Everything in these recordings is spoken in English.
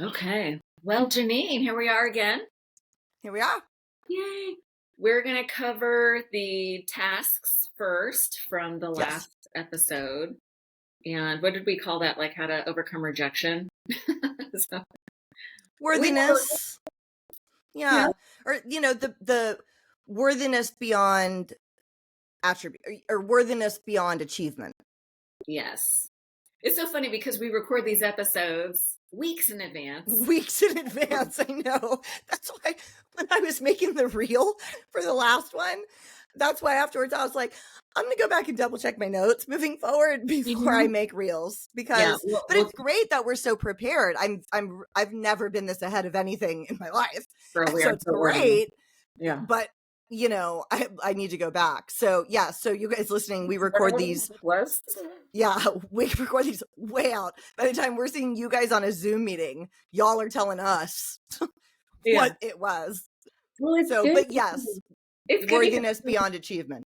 Okay. Well, Janine, here we are again. Here we are. Yay. We're going to cover the tasks first from the Yes. last episode. And what did we call that? Like how to overcome rejection? So we Worthiness. yeah. Yeah. Or, the worthiness beyond attribute or worthiness beyond achievement. Yes. It's so funny because we record these episodes weeks in advance. Weeks in advance, I know. That's why when I was making the reel for the last one, that's why afterwards I was like, I'm going to go back and double check my notes moving forward before I make reels Yeah. but it's great that we're so prepared. I've never been this ahead of anything in my life. So it's great. Yeah. But I need to go back. So yeah, so you guys listening, we record these. Yeah, we record these way out. By the time we're seeing you guys on a Zoom meeting, y'all are telling us what it was. Well, it's good. But yes, it's worthiness beyond achievement.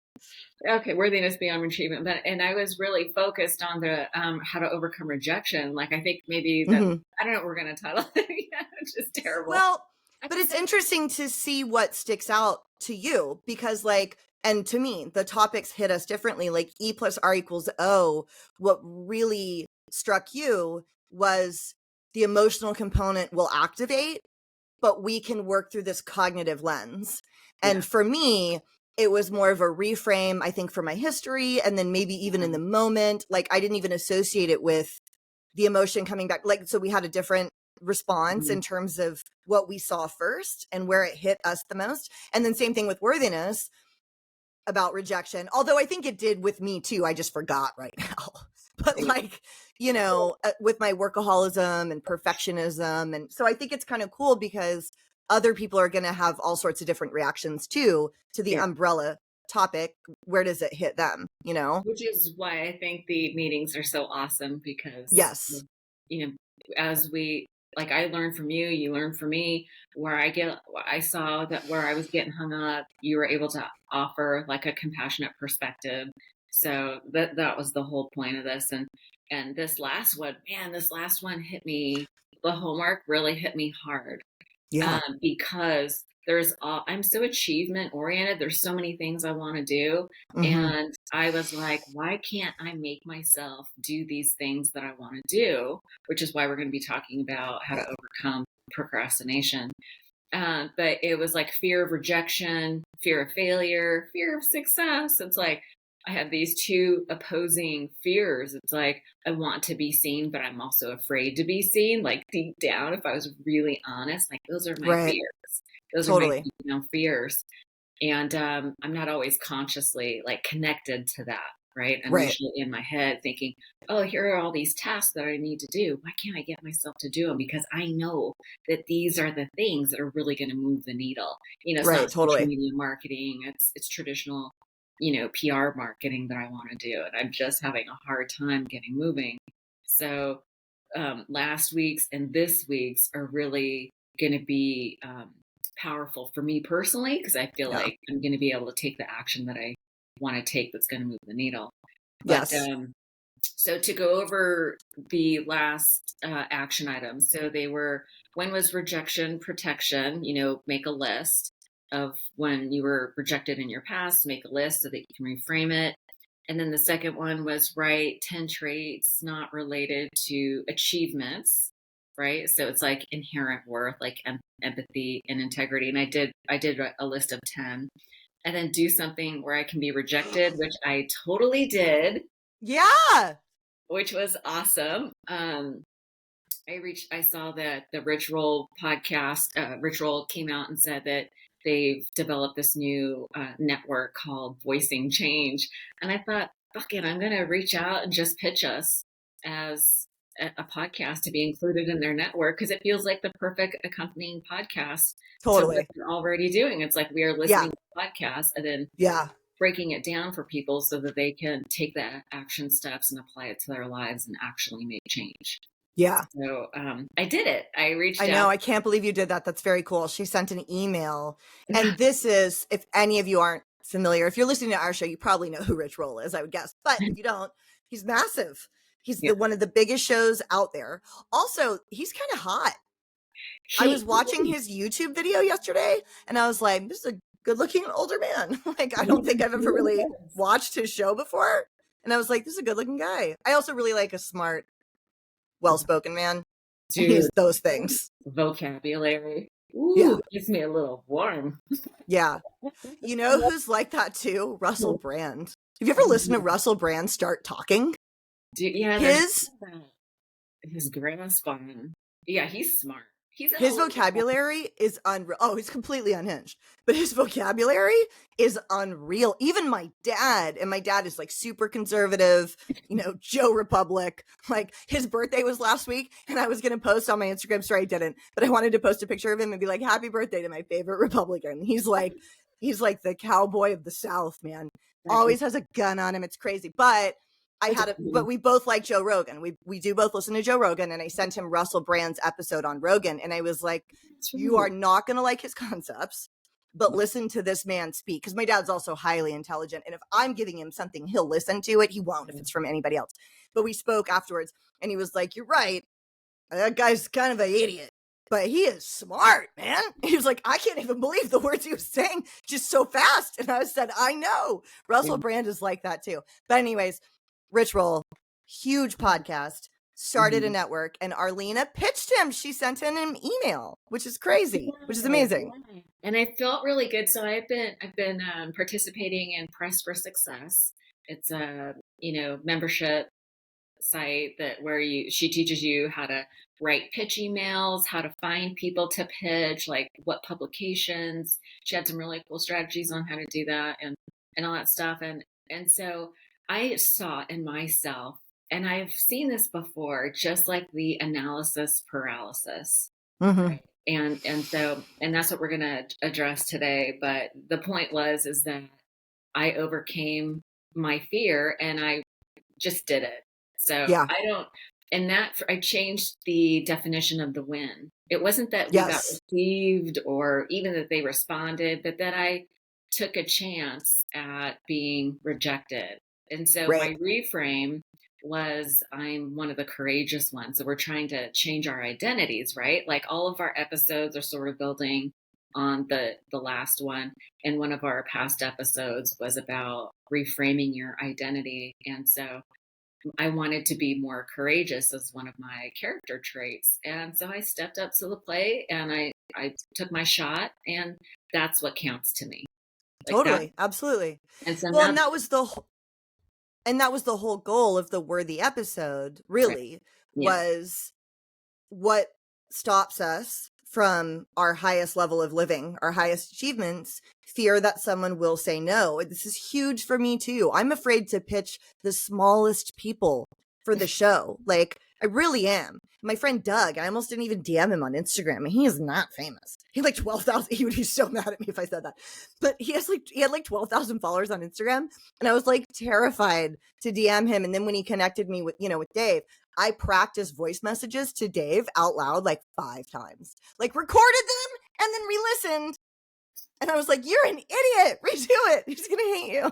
Okay, worthiness beyond achievement. And I was really focused on the how to overcome rejection. Like I think maybe that I don't know what we're going to title it. Yeah, it's just terrible. Well, but it's interesting to see what sticks out to you because and to me, the topics hit us differently. Like E plus R equals O. What really struck you was the emotional component will activate, but we can work through this cognitive lens. And for me, it was more of a reframe, I think, for my history. And then maybe even in the moment, like I didn't even associate it with the emotion coming back. Like, so we had a different response in terms of what we saw first and where it hit us the most. And then same thing with worthiness about rejection. Although I think it did with me too. I just forgot right now. But with my workaholism and perfectionism. And so I think it's kind of cool because other people are going to have all sorts of different reactions too to the umbrella topic. Where does it hit them, Which is why I think the meetings are so awesome because, yes, as we, like I learned from you, you learned from me, I saw that where I was getting hung up, you were able to offer like a compassionate perspective. So that was the whole point of this. And this last one hit me, the homework really hit me hard. Yeah. Because I'm so achievement oriented. There's so many things I want to do. And I was like, why can't I make myself do these things that I want to do? Which is why we're going to be talking about how to overcome procrastination. But it was like fear of rejection, fear of failure, fear of success. It's like, I have these two opposing fears. It's like, I want to be seen, but I'm also afraid to be seen. Like deep down, if I was really honest, like those are my fears. Those are my deep down fears. And I'm not always consciously like connected to that. Right. I'm usually in my head thinking, oh, here are all these tasks that I need to do. Why can't I get myself to do them? Because I know that these are the things that are really going to move the needle. It's not social media marketing. It's traditional PR marketing that I want to do. And I'm just having a hard time getting moving. So last week's and this week's are really going to be powerful for me personally, because I feel like I'm going to be able to take the action that I want to take that's going to move the needle. But so to go over the last action items. So they were, one was rejection protection, make a list of when you were rejected in your past, make a list so that you can reframe it. And then the second one was write 10 traits not related to achievements, right? So it's like inherent worth, like empathy and integrity. And I did a list of 10. And then do something where I can be rejected, which I totally did. Yeah. Which was awesome. I saw that the Rich Roll podcast, Rich Roll came out and said that they've developed this new network called Voicing Change. And I thought, fuck it, I'm going to reach out and just pitch us as a podcast to be included in their network, because it feels like the perfect accompanying podcast to what they're already doing. It's like we are listening to the podcast and then breaking it down for people so that they can take the action steps and apply it to their lives and actually make change. Yeah. So I did it. I reached out. I know. I can't believe you did that. That's very cool. She sent an email. And this is, if any of you aren't familiar, if you're listening to our show, you probably know who Rich Roll is, I would guess. But if you don't, he's massive. He's one of the biggest shows out there. Also, he's kind of hot. I was watching his YouTube video yesterday and I was like, this is a good looking older man. Like, I don't think I've ever really watched his show before. And I was like, this is a good looking guy. I also really like a smart, well-spoken man. Dude, he's those things. Vocabulary. Ooh, Yeah. Gets me a little warm. Yeah. You know who's like that too? Russell Brand. Have you ever listened to Russell Brand start talking? Dude, yeah, his grandpa. Yeah, he's smart. His vocabulary is unreal. Oh, he's completely unhinged. But his vocabulary is unreal. Even my dad, and my dad is like super conservative, you know, Joe Republic. Like, his birthday was last week, and I was going to post on my Instagram story. I didn't, but I wanted to post a picture of him and be like, happy birthday to my favorite Republican. He's like the cowboy of the South, man. Always has a gun on him. It's crazy. But but we both like Joe Rogan. We do both listen to Joe Rogan, and I sent him Russell Brand's episode on Rogan, and I was like, you are not going to like his concepts, but listen to this man speak. Because my dad's also highly intelligent, and if I'm giving him something, he'll listen to it. He won't if it's from anybody else. But we spoke afterwards, and he was like, you're right. That guy's kind of an idiot, but he is smart, man. He was like, I can't even believe the words he was saying just so fast. And I said, I know. Russell Brand is like that too. But anyways, Rich Roll, huge podcast, started a network, and Arlena pitched him. She sent in an email, which is crazy, which is amazing. And I felt really good. So I've been participating in Press for Success. It's a membership site where she teaches you how to write pitch emails, how to find people to pitch, like what publications. She had some really cool strategies on how to do that and all that stuff. And so I saw in myself, and I've seen this before, just like the analysis paralysis. Mm-hmm. Right? And that's what we're going to address today. But the point is that I overcame my fear and I just did it. So yeah. I changed the definition of the win. It wasn't that we got received or even that they responded, but that I took a chance at being rejected. And so my reframe was, I'm one of the courageous ones. So we're trying to change our identities, right? Like all of our episodes are sort of building on the last one. And one of our past episodes was about reframing your identity. And so I wanted to be more courageous as one of my character traits. And so I stepped up to the plate and I took my shot, and that's what counts to me. Like totally. Absolutely. And so and that was the whole goal of the Worthy episode, really, was what stops us from our highest level of living, our highest achievements, fear that someone will say no. This is huge for me too. I'm afraid to pitch the smallest people for the show. Like, I really am. My friend Doug, I almost didn't even DM him on Instagram, and he is not famous. He had like 12,000. He would be so mad at me if I said that. But he had like 12,000 followers on Instagram, and I was like terrified to DM him. And then when he connected me with Dave, I practiced voice messages to Dave out loud like 5 times, like recorded them and then re-listened. And I was like, you're an idiot. Redo it. He's going to hate you.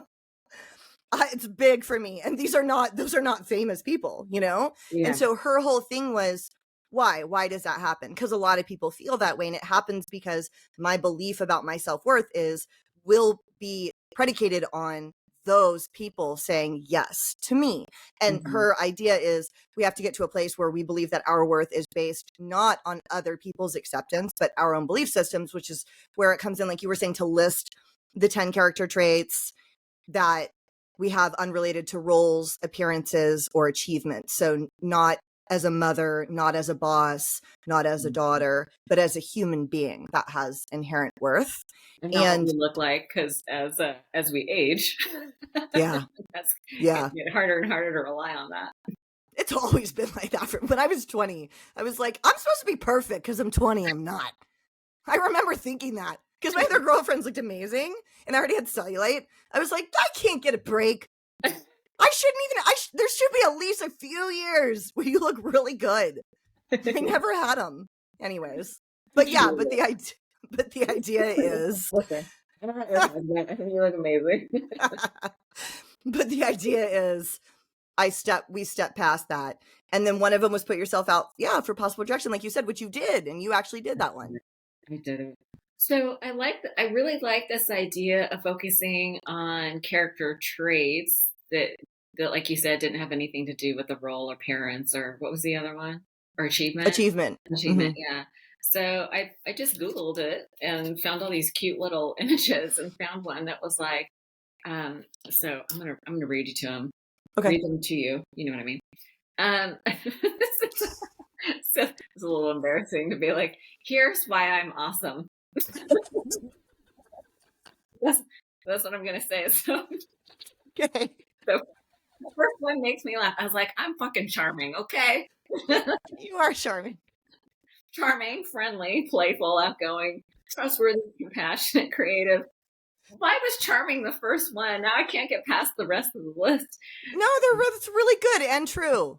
It's big for me. And those are not famous people, you know? Yeah. And so her whole thing was, why does that happen? Because a lot of people feel that way. And it happens because my belief about my self-worth will be predicated on those people saying yes to me. And her idea is we have to get to a place where we believe that our worth is based not on other people's acceptance, but our own belief systems, which is where it comes in, like you were saying, to list the 10 character traits that we have unrelated to roles, appearances, or achievements. So not as a mother, not as a boss, not as a daughter, but as a human being that has inherent worth. And what we look like, because as we age, that's get harder and harder to rely on that. It's always been like that. When I was 20, I was like, I'm supposed to be perfect because I'm 20. I'm not. I remember thinking that because my other girlfriends looked amazing and I already had cellulite. I was like, I can't get a break. I shouldn't even. There should be at least a few years where you look really good. I never had them, anyways. But yeah, but the idea is. Okay. I think you look amazing. But the idea is, we step past that. And then one of them was put yourself out, for possible rejection, like you said, which you did, and you actually did that one. I did it. So I really like this idea of focusing on character traits that, like you said, didn't have anything to do with the role or parents or what was the other one? Or achievement? Achievement. Achievement, yeah. So I just Googled it and found all these cute little images and found one that was like, so I'm gonna read you to them. Okay. Read them to you. You know what I mean? So it's a little embarrassing to be like, here's why I'm awesome. That's what I'm gonna say. So, Okay. so the first one makes me laugh. I was like, I'm fucking charming, okay? You are charming. Charming, friendly, playful, outgoing, trustworthy, compassionate, creative. Why was charming the first one? Now I can't get past the rest of the list. No, it's really good and true.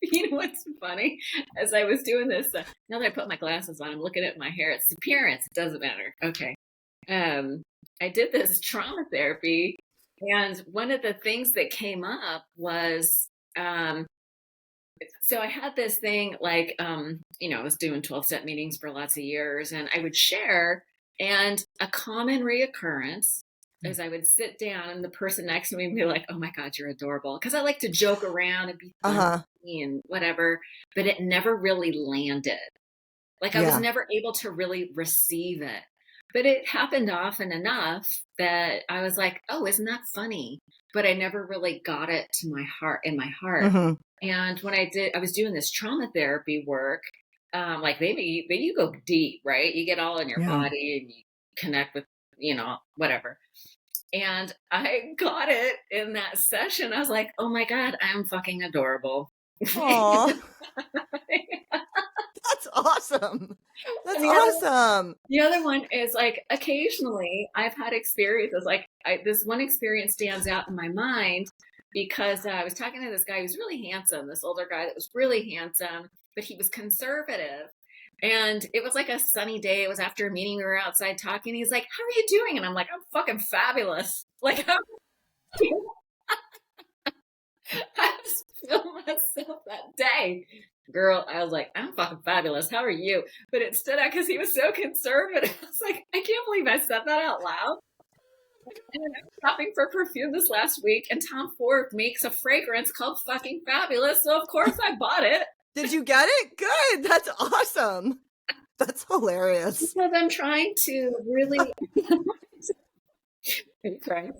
You know what's funny? As I was doing this, now that I put my glasses on, I'm looking at my hair. It's appearance. It doesn't matter. Okay. I did this trauma therapy, and one of the things that came up was, so I had this thing like, I was doing 12-step meetings for lots of years, and I would share, and a common reoccurrence is I would sit down and the person next to me would be like, oh my God, you're adorable. Because I like to joke around and be funny and whatever, but it never really landed. Like I was never able to really receive it. But it happened often enough that I was like, oh, isn't that funny? But I never really got it to my heart, in my heart. Mm-hmm. And when I was doing this trauma therapy work, like you go deep, right? You get all in your body and you connect with, whatever. And I got it in that session. I was like, oh my God, I'm fucking adorable. Aww. That's awesome. That's awesome. The other one is like, occasionally I've had experiences like this one experience stands out in my mind because I was talking to this guy who was really handsome, this older guy that was really handsome, but he was conservative. And it was like a sunny day. It was after a meeting. We were outside talking. He's like, how are you doing? And I'm like, I'm fucking fabulous. Like, I just feel myself that day. Girl, I was like, I'm fucking fabulous. How are you? But it stood out because he was so conservative. I was like, I can't believe I said that out loud. And I was shopping for perfume this last week, and Tom Ford makes a fragrance called fucking fabulous. So, of course, I bought it. Did you get it? Good. That's awesome. That's hilarious. Because I'm trying to really... Are you crying?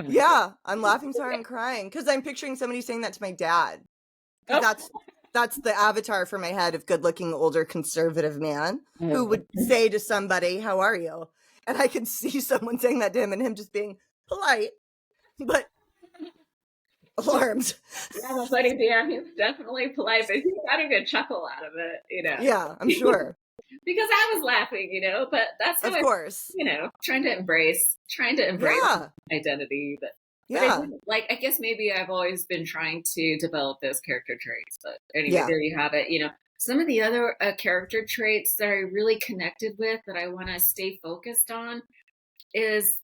Yeah, I'm laughing so I'm crying because I'm picturing somebody saying that to my dad. Oh. That's the avatar for my head of good-looking, older, conservative man who would say to somebody, how are you? And I could see someone saying that to him and him just being polite, but alarmed. Yeah, my buddy Dan, he's definitely polite, but he got a good chuckle out of it, Yeah, I'm sure. Because I was laughing, but that's how of course. Trying to embrace identity. But I guess maybe I've always been trying to develop those character traits. But anyway, there you have it. Some of the other character traits that I really connected with that I want to stay focused on is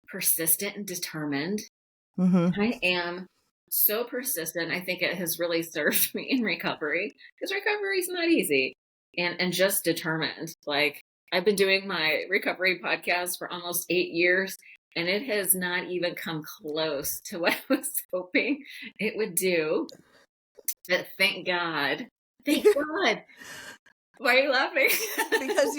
persistent and determined. Mm-hmm. I am so persistent. I think it has really served me in recovery because recovery is not easy. And just determined. Like I've been doing my recovery podcast for almost 8 years, and it has not even come close to what I was hoping it would do. But thank God. Thank God. Why are you laughing? Because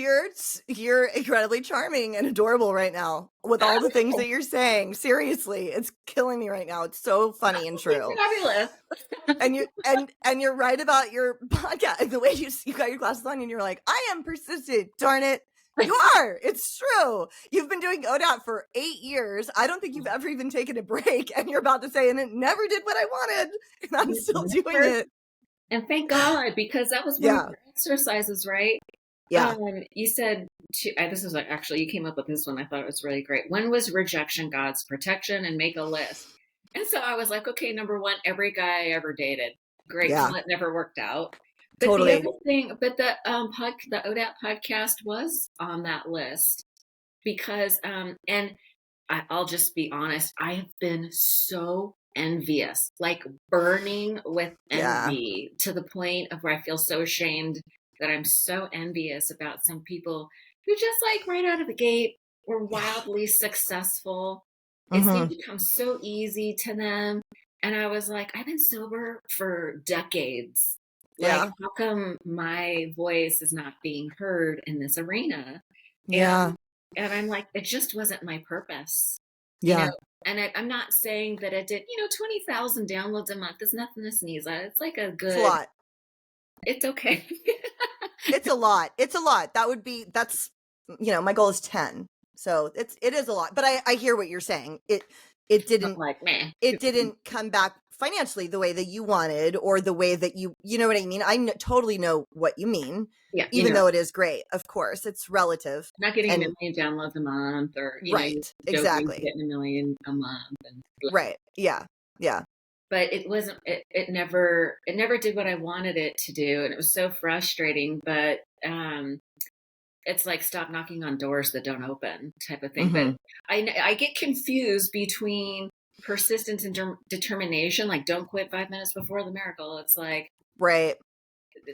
you're incredibly charming and adorable right now with all the things that you're saying. Seriously, it's killing me right now. It's so funny and true. Fabulous. And you're right about your podcast. The way you got your glasses on and you're like, I am persistent. Darn it. You are. It's true. You've been doing ODAT for 8 years. I don't think you've ever even taken a break. And you're about to say, and it never did what I wanted. And I'm still doing it. And thank God, because that was one of your exercises, right? Yeah. You said, this is actually, you came up with this one. I thought it was really great. When was rejection God's protection? And make a list. And so I was like, okay, number one, every guy I ever dated. Great. Yeah. Well, it never worked out. But totally. The other thing, the ODAT podcast was on that list because, and I'll just be honest, I have been so envious, like burning with Yeah. envy to the point of where I feel so ashamed that I'm so envious about some people who just like right out of the gate were Yeah. wildly successful. It seemed Mhm. to come so easy to them. And I was like, I've been sober for decades. Like, Yeah. how come my voice is not being heard in this arena? Yeah. And I'm like, it just wasn't my purpose, you know. Yeah. And I'm not saying that it did, 20,000 downloads a month is nothing to sneeze at. It's like a It's a good, lot. it's okay. It's a lot. It's a lot. That's my goal is 10. So it is a lot. But I hear what you're saying. It I'm didn't like, man, it didn't come back financially the way that you wanted, or the way that you know what I mean? Totally know what you mean, yeah, even though it is great. Of course, it's relative. not getting a And million downloads a month, or, you're right, joking exactly. getting a million a month and blah. Right. Yeah. Yeah. But it wasn't, it never did what I wanted it to do. And it was so frustrating, but, it's like stop knocking on doors that don't open type of thing. But Mhm. I get confused between persistence and determination. Like, don't quit 5 minutes before the miracle. It's like, Right.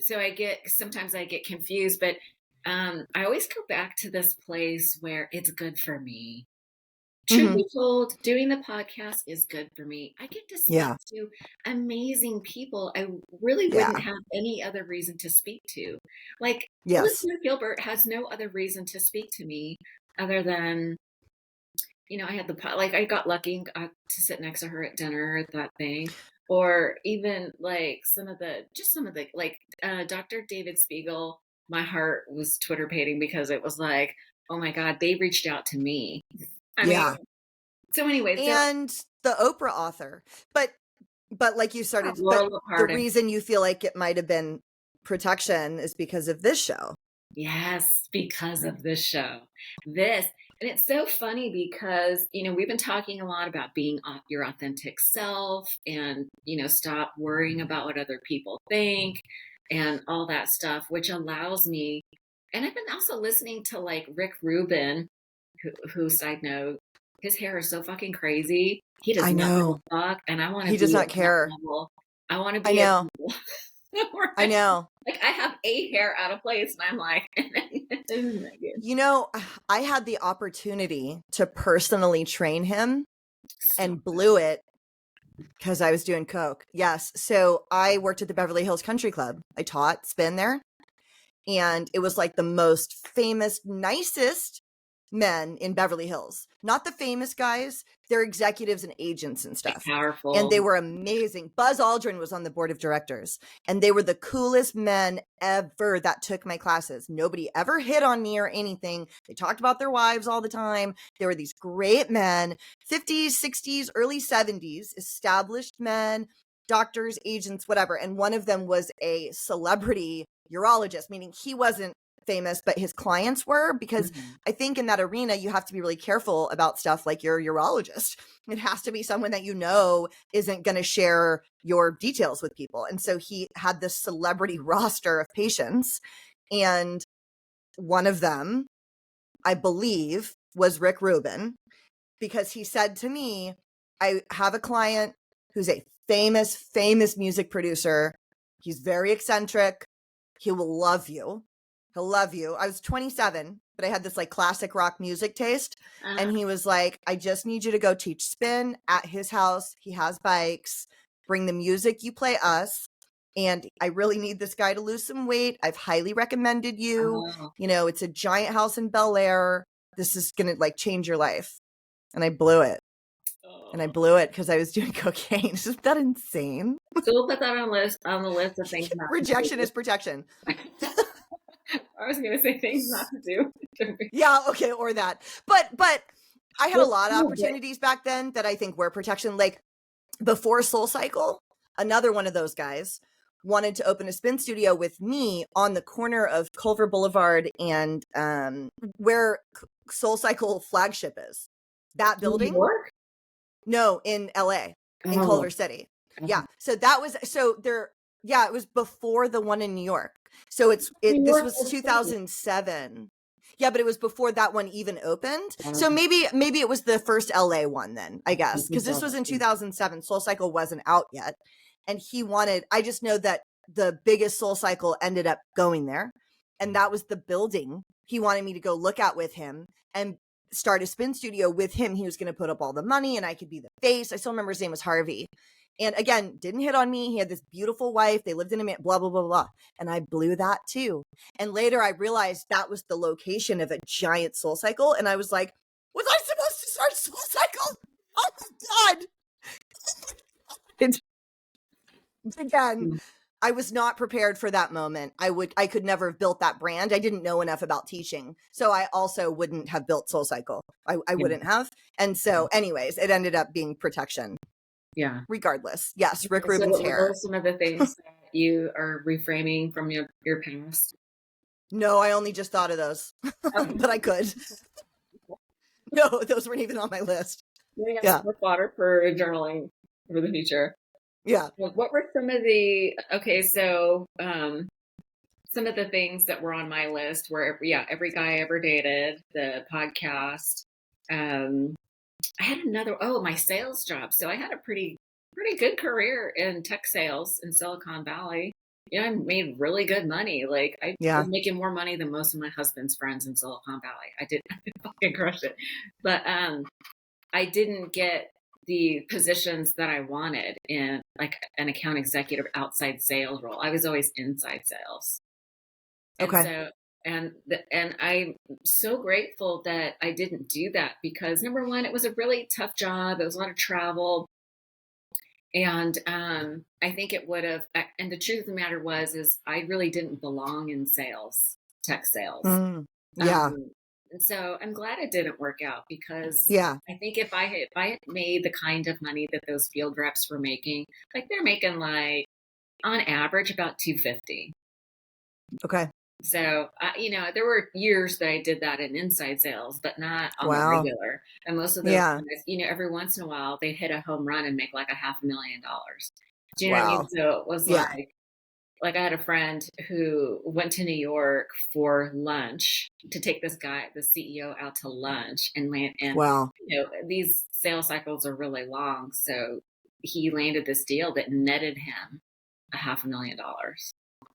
so sometimes I get confused, but I always go back to this place where it's good for me. Truth Mhm. be told, doing the podcast is good for me. I get to speak Yeah. to amazing people I really wouldn't Yeah. have any other reason to speak to. Like, Yes. Elizabeth Gilbert has no other reason to speak to me other than, I had like, I got lucky and got to sit next to her at dinner at that thing. Or even like some of the, like, Dr. David Spiegel, my heart was Twitter pating because it was like, oh my God, they reached out to me. I mean, Yeah. so anyway, so And the Oprah author. But like you started, but Laurel the Harden. reason you feel like it might have been protection is because of this show. Yes, because of this show. This, and it's so funny because, we've been talking a lot about being your authentic self and, stop worrying about what other people think and all that stuff, which allows me. And I've been also listening to like Rick Rubin, who side note, his hair is so fucking crazy. He does I not give know. a fuck. And I want to He does be at not that care. level. I want to I be at know. the level where I know. like I have a hair out of place, and I'm like, isn't that good? You know, I had the opportunity to personally train him So and blew it because I was doing coke. Yes. So I worked at the Beverly Hills Country Club. I taught spin there. And it was like the most famous, nicest men in Beverly Hills. Not the famous guys, they're executives and agents and like stuff. And they powerful. were amazing. Buzz Aldrin was on the board of directors, and they were the coolest men ever that took my classes. Nobody ever hit on me or anything. They talked about their wives all the time. They were these great men, 50s, 60s, early 70s, established men, doctors, agents, whatever. And one of them was a celebrity urologist, meaning he wasn't famous, but his clients were, because Mhm. I think in that arena, you have to be really careful about stuff like your urologist. It has to be someone that isn't going to share your details with people. And so he had this celebrity roster of patients. And one of them, I believe, was Rick Rubin, because he said to me, I have a client who's a famous, famous music producer. He's very eccentric. He will love you. He'll love you. I was 27, but I had this like classic rock music taste. And Uh, he was like, I just need you to go teach spin at his house. He has bikes. Bring the music, you play us. And I really need this guy to lose some weight. I've highly recommended you. oh, It's a giant house in Bel Air. This is going to like change your life. And I blew it. And I oh. blew it because I was doing cocaine. Isn't that insane? So we'll put that on the list of things not to Rejection do. is protection. I was gonna say things not to do. Yeah, okay, or that. But I had a Well, lot of no, but opportunities back then that I think were protection. Like before Soul Cycle, another one of those guys wanted to open a spin studio with me on the corner of Culver Boulevard and where Soul Cycle flagship is. That in New building? York? No, in LA, in Oh, Culver City. okay. Yeah. So it was before the one in New York. So New this York was was city. 2007. Yeah, but it was before that one even opened. So maybe it was the first LA one then, I guess, because this was in 2007. Soul Cycle wasn't out yet. And I just know that the biggest Soul Cycle ended up going there. And that was the building he wanted me to go look at with him and start a spin studio with him. He was going to put up all the money and I could be the face. I still remember his name was Harvey. And again, didn't hit on me. He had this beautiful wife. They lived in a blah, blah, blah, blah. And I blew that too. And later I realized that was the location of a giant Soul Cycle. And I was like, was I supposed to start Soul Cycle? Oh my God. Again, I was not prepared for that moment. I could never have built that brand. I didn't know enough about teaching. So I also wouldn't have built Soul Cycle. I wouldn't have. And so anyways, it ended up being protection. Yeah. Regardless. Yes. Rick Rubin's so hair. What are some of the things that you are reframing from your past? No, I only just thought of those, but I could. No, those weren't even on my list. Yeah. Water for journaling for the future. Yeah. What were some of the, some of the things that were on my list were, every guy I ever dated, the podcast. I had my sales job. So I had a pretty good career in tech sales in Silicon Valley. I made really good money. Like I was making more money than most of my husband's friends in Silicon Valley. I did fucking crush it. But I didn't get the positions that I wanted in like an account executive outside sales role. I was always inside sales. Okay. And I'm so grateful that I didn't do that because number one, it was a really tough job. It was a lot of travel. And I think it would have, and the truth of the matter is I really didn't belong in sales, tech sales. And so I'm glad it didn't work out because I think if I had made the kind of money that those field reps were making, like they're making like on average about $250. Okay. So, there were years that I did that in inside sales, but not on the regular. And most of those guys, every once in a while they hit a home run and make like $500,000. Do you know what I mean? So it was like I had a friend who went to New York for lunch to take this guy, the CEO, out to lunch and land. And these sales cycles are really long, so he landed this deal that netted him $500,000.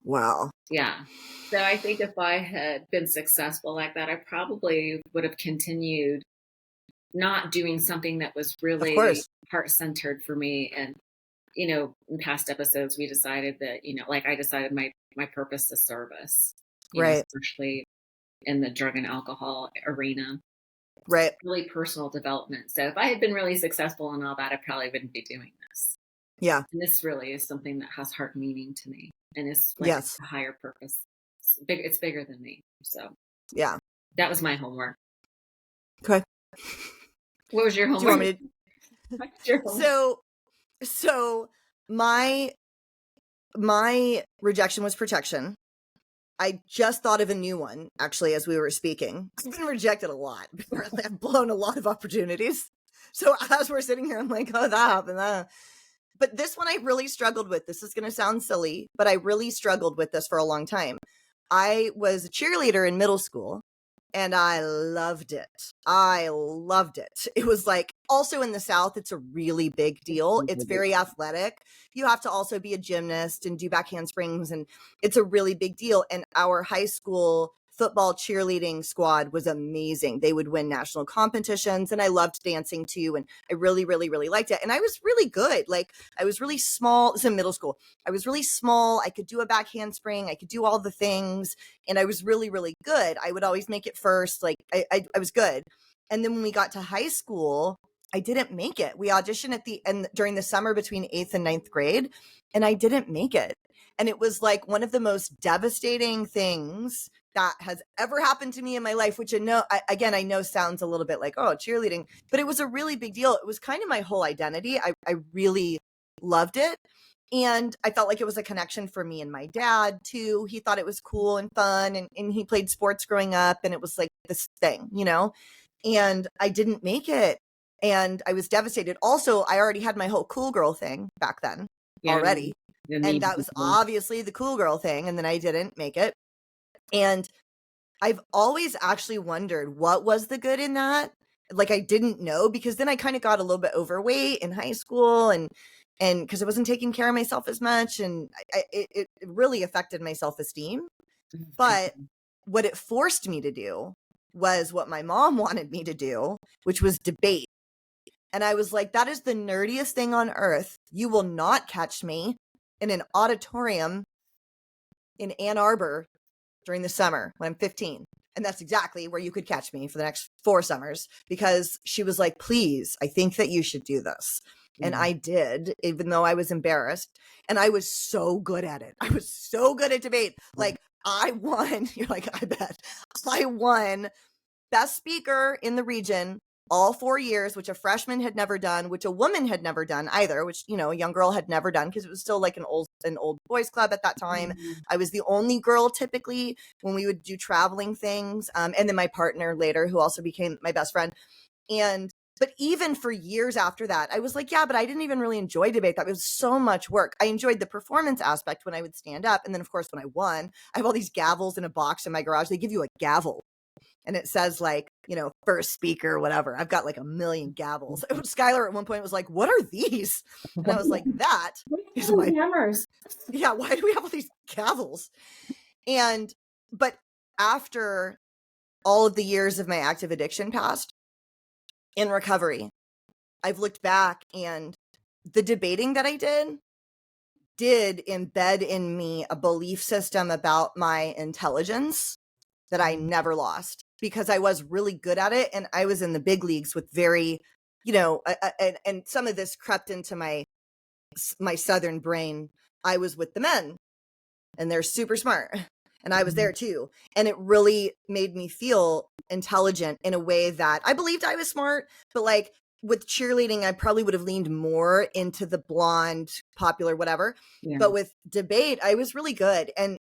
Wow. Yeah. So I think if I had been successful like that, I probably would have continued not doing something that was really heart-centered for me. And in past episodes, we decided that, I decided my purpose is service, especially in the drug and alcohol arena. Right. Really personal development. So if I had been really successful in all that, I probably wouldn't be doing this. Yeah. And this really is something that has heart meaning to me and is like a higher purpose. It's bigger than me. So that was my homework. Okay. What was your homework? So my rejection was protection. I just thought of a new one, actually, as we were speaking. I've been rejected a lot. I've blown a lot of opportunities. So as we're sitting here, I'm like, oh, that happened. But this one I really struggled with. This is going to sound silly, but I really struggled with this for a long time. I was a cheerleader in middle school. And I loved it. It was like, also in the South, it's a really big deal. It's very athletic. You have to also be a gymnast and do back handsprings. And it's a really big deal. And our high school football cheerleading squad was amazing. They would win national competitions. And I loved dancing too. And I really, really, really liked it. And I was really good. Like I was really small. It's in middle school. I was really small. I could do a back handspring. I could do all the things. And I was really, really good. I would always make it first. Like I was good. And then when we got to high school, I didn't make it. We auditioned at the end during the summer between 8th and 9th grade. And I didn't make it. And it was like one of the most devastating things that has ever happened to me in my life, which I know sounds a little bit like, oh, cheerleading, but it was a really big deal. It was kind of my whole identity. I really loved it. And I felt like it was a connection for me and my dad too. He thought it was cool and fun. And he played sports growing up and it was like this thing, and I didn't make it. And I was devastated. Also, I already had my whole cool girl thing back then already. And that was obviously the cool girl thing. And then I didn't make it. And I've always actually wondered what was the good in that. Like I didn't know because then I kind of got a little bit overweight in high school and because I wasn't taking care of myself as much and it really affected my self-esteem. But what it forced me to do was what my mom wanted me to do, which was debate. And I was like, that is the nerdiest thing on earth. You will not catch me in an auditorium in Ann Arbor during the summer when I'm 15. And that's exactly where you could catch me for the next 4 summers because she was like, please, I think that you should do this. And I did, even though I was embarrassed. And I was so good at it. I was so good at debate. Like I won. You're like, I bet. I won best speaker in the region all 4 years, which a freshman had never done, which a woman had never done either, which, you know, a young girl had never done because it was still like an old boys club at that time. I was the only girl typically when we would do traveling things. And then my partner later, who also became my best friend. But even for years after that, I was like, yeah, but I didn't even really enjoy debate. That was so much work. I enjoyed the performance aspect when I would stand up. And then, of course, when I won, I have all these gavels in a box in my garage. They give you a gavel. And it says like, you know, first speaker, whatever. I've got like a million gavels. Skylar at one point was like, what are these? And I was like, that is my hammers. Yeah, why do we have all these gavels? But after all of the years of my active addiction passed in recovery, I've looked back and the debating that I did embed in me a belief system about my intelligence that I never lost because I was really good at it. And I was in the big leagues with very, you know, and some of this crept into my Southern brain. I was with the men and they're super smart. And I was there too. And it really made me feel intelligent in a way that I believed I was smart, but like with cheerleading, I probably would have leaned more into the blonde, popular, whatever. Yeah. But with debate, I was really good. And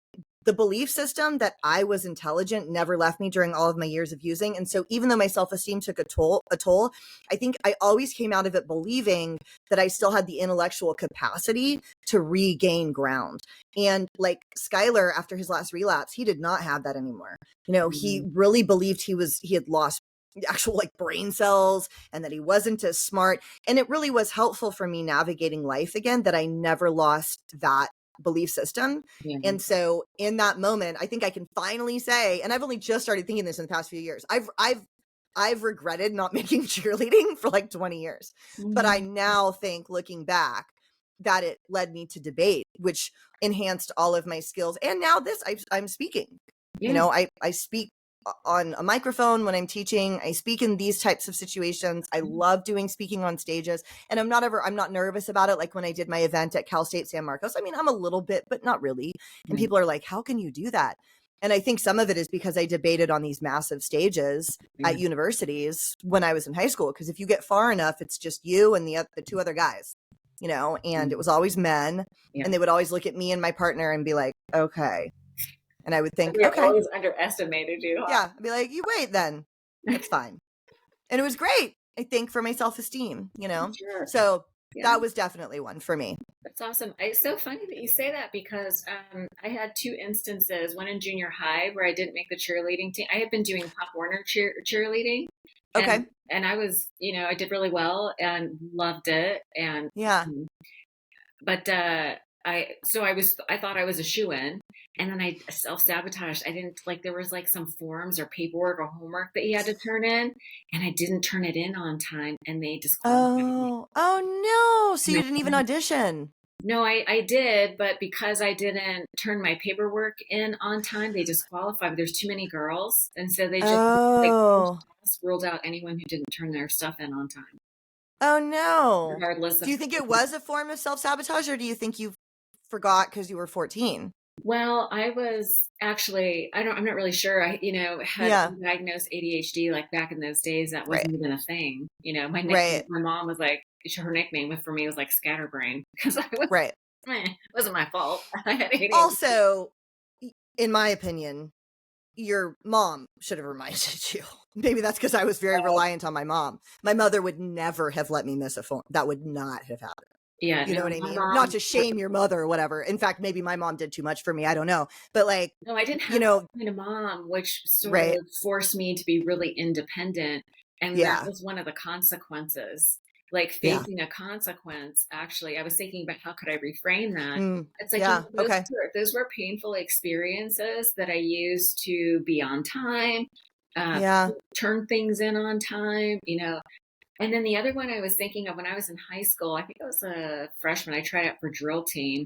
the belief system that I was intelligent never left me during all of my years of using. And so even though my self-esteem took a toll, I think I always came out of it believing that I still had the intellectual capacity to regain ground. And like Skylar, after his last relapse, he did not have that anymore. You know, he really believed he had lost actual like brain cells and that he wasn't as smart. And it really was helpful for me navigating life again, that I never lost that belief system. And so in that moment, I think I can finally say, and I've only just started thinking this in the past few years, I've regretted not making cheerleading for like 20 years. But I now think, looking back, that it led me to debate, which enhanced all of my skills. And now I'm speaking. You know, I speak on a microphone when I'm teaching. I speak in these types of situations. I love doing speaking on stages, and I'm not nervous about it. Like when I did my event at Cal State San Marcos, I mean, I'm a little bit, but not really. And people are like, how can you do that? And I think some of it is because I debated on these massive stages at universities when I was in high school. Because if you get far enough, it's just you and the 2 other guys, you know, and it was always men. And they would always look at me and my partner and be like, okay. And I would think, they okay. always underestimated you. Huh? Yeah. I'd be like, you wait then. That's fine. And it was great, I think, for my self-esteem, you know? Sure. So that was definitely one for me. That's awesome. It's so funny that you say that because I had 2 instances, one in junior high where I didn't make the cheerleading team. I had been doing Pop Warner cheerleading. Okay. And I was, you know, I did really well and loved it. And yeah. But I thought I was a shoo-in, and then I self-sabotaged. I didn't there was like some forms or paperwork or homework that you had to turn in, and I didn't turn it in on time, and they disqualified me. Oh no. So you didn't even audition? No, I did, but because I didn't turn my paperwork in on time, they disqualified me. There's too many girls, and so they just ruled out anyone who didn't turn their stuff in on time. Oh no. Regardless of, do you think it was a form of self-sabotage, or do you think you forgot because you were 14? Well, I was actually, I'm not really sure. I, had diagnosed ADHD like back in those days. That wasn't even a thing. You know, my nickname, my mom was like, her nickname for me was like scatterbrain because I was, it wasn't my fault. I had ADHD. Also, in my opinion, your mom should have reminded you. Maybe that's because I was very reliant on my mom. My mother would never have let me miss a phone. That would not have happened. Yeah, You know no, what I my mean? Not mom, to shame your mother or whatever. In fact, maybe my mom did too much for me. I don't know. But like, no, I didn't you have know, that kind of mom, which sort right. of forced me to be really independent. And that Yeah. was one of the consequences. Like Yeah. facing a consequence, actually, I was thinking about how could I reframe that? It's like, Yeah. Okay. those were painful experiences that I used to be on time, uh, Yeah. turn things in on time, And then the other one I was thinking of when I was in high school, I think I was a freshman. I tried out for drill team,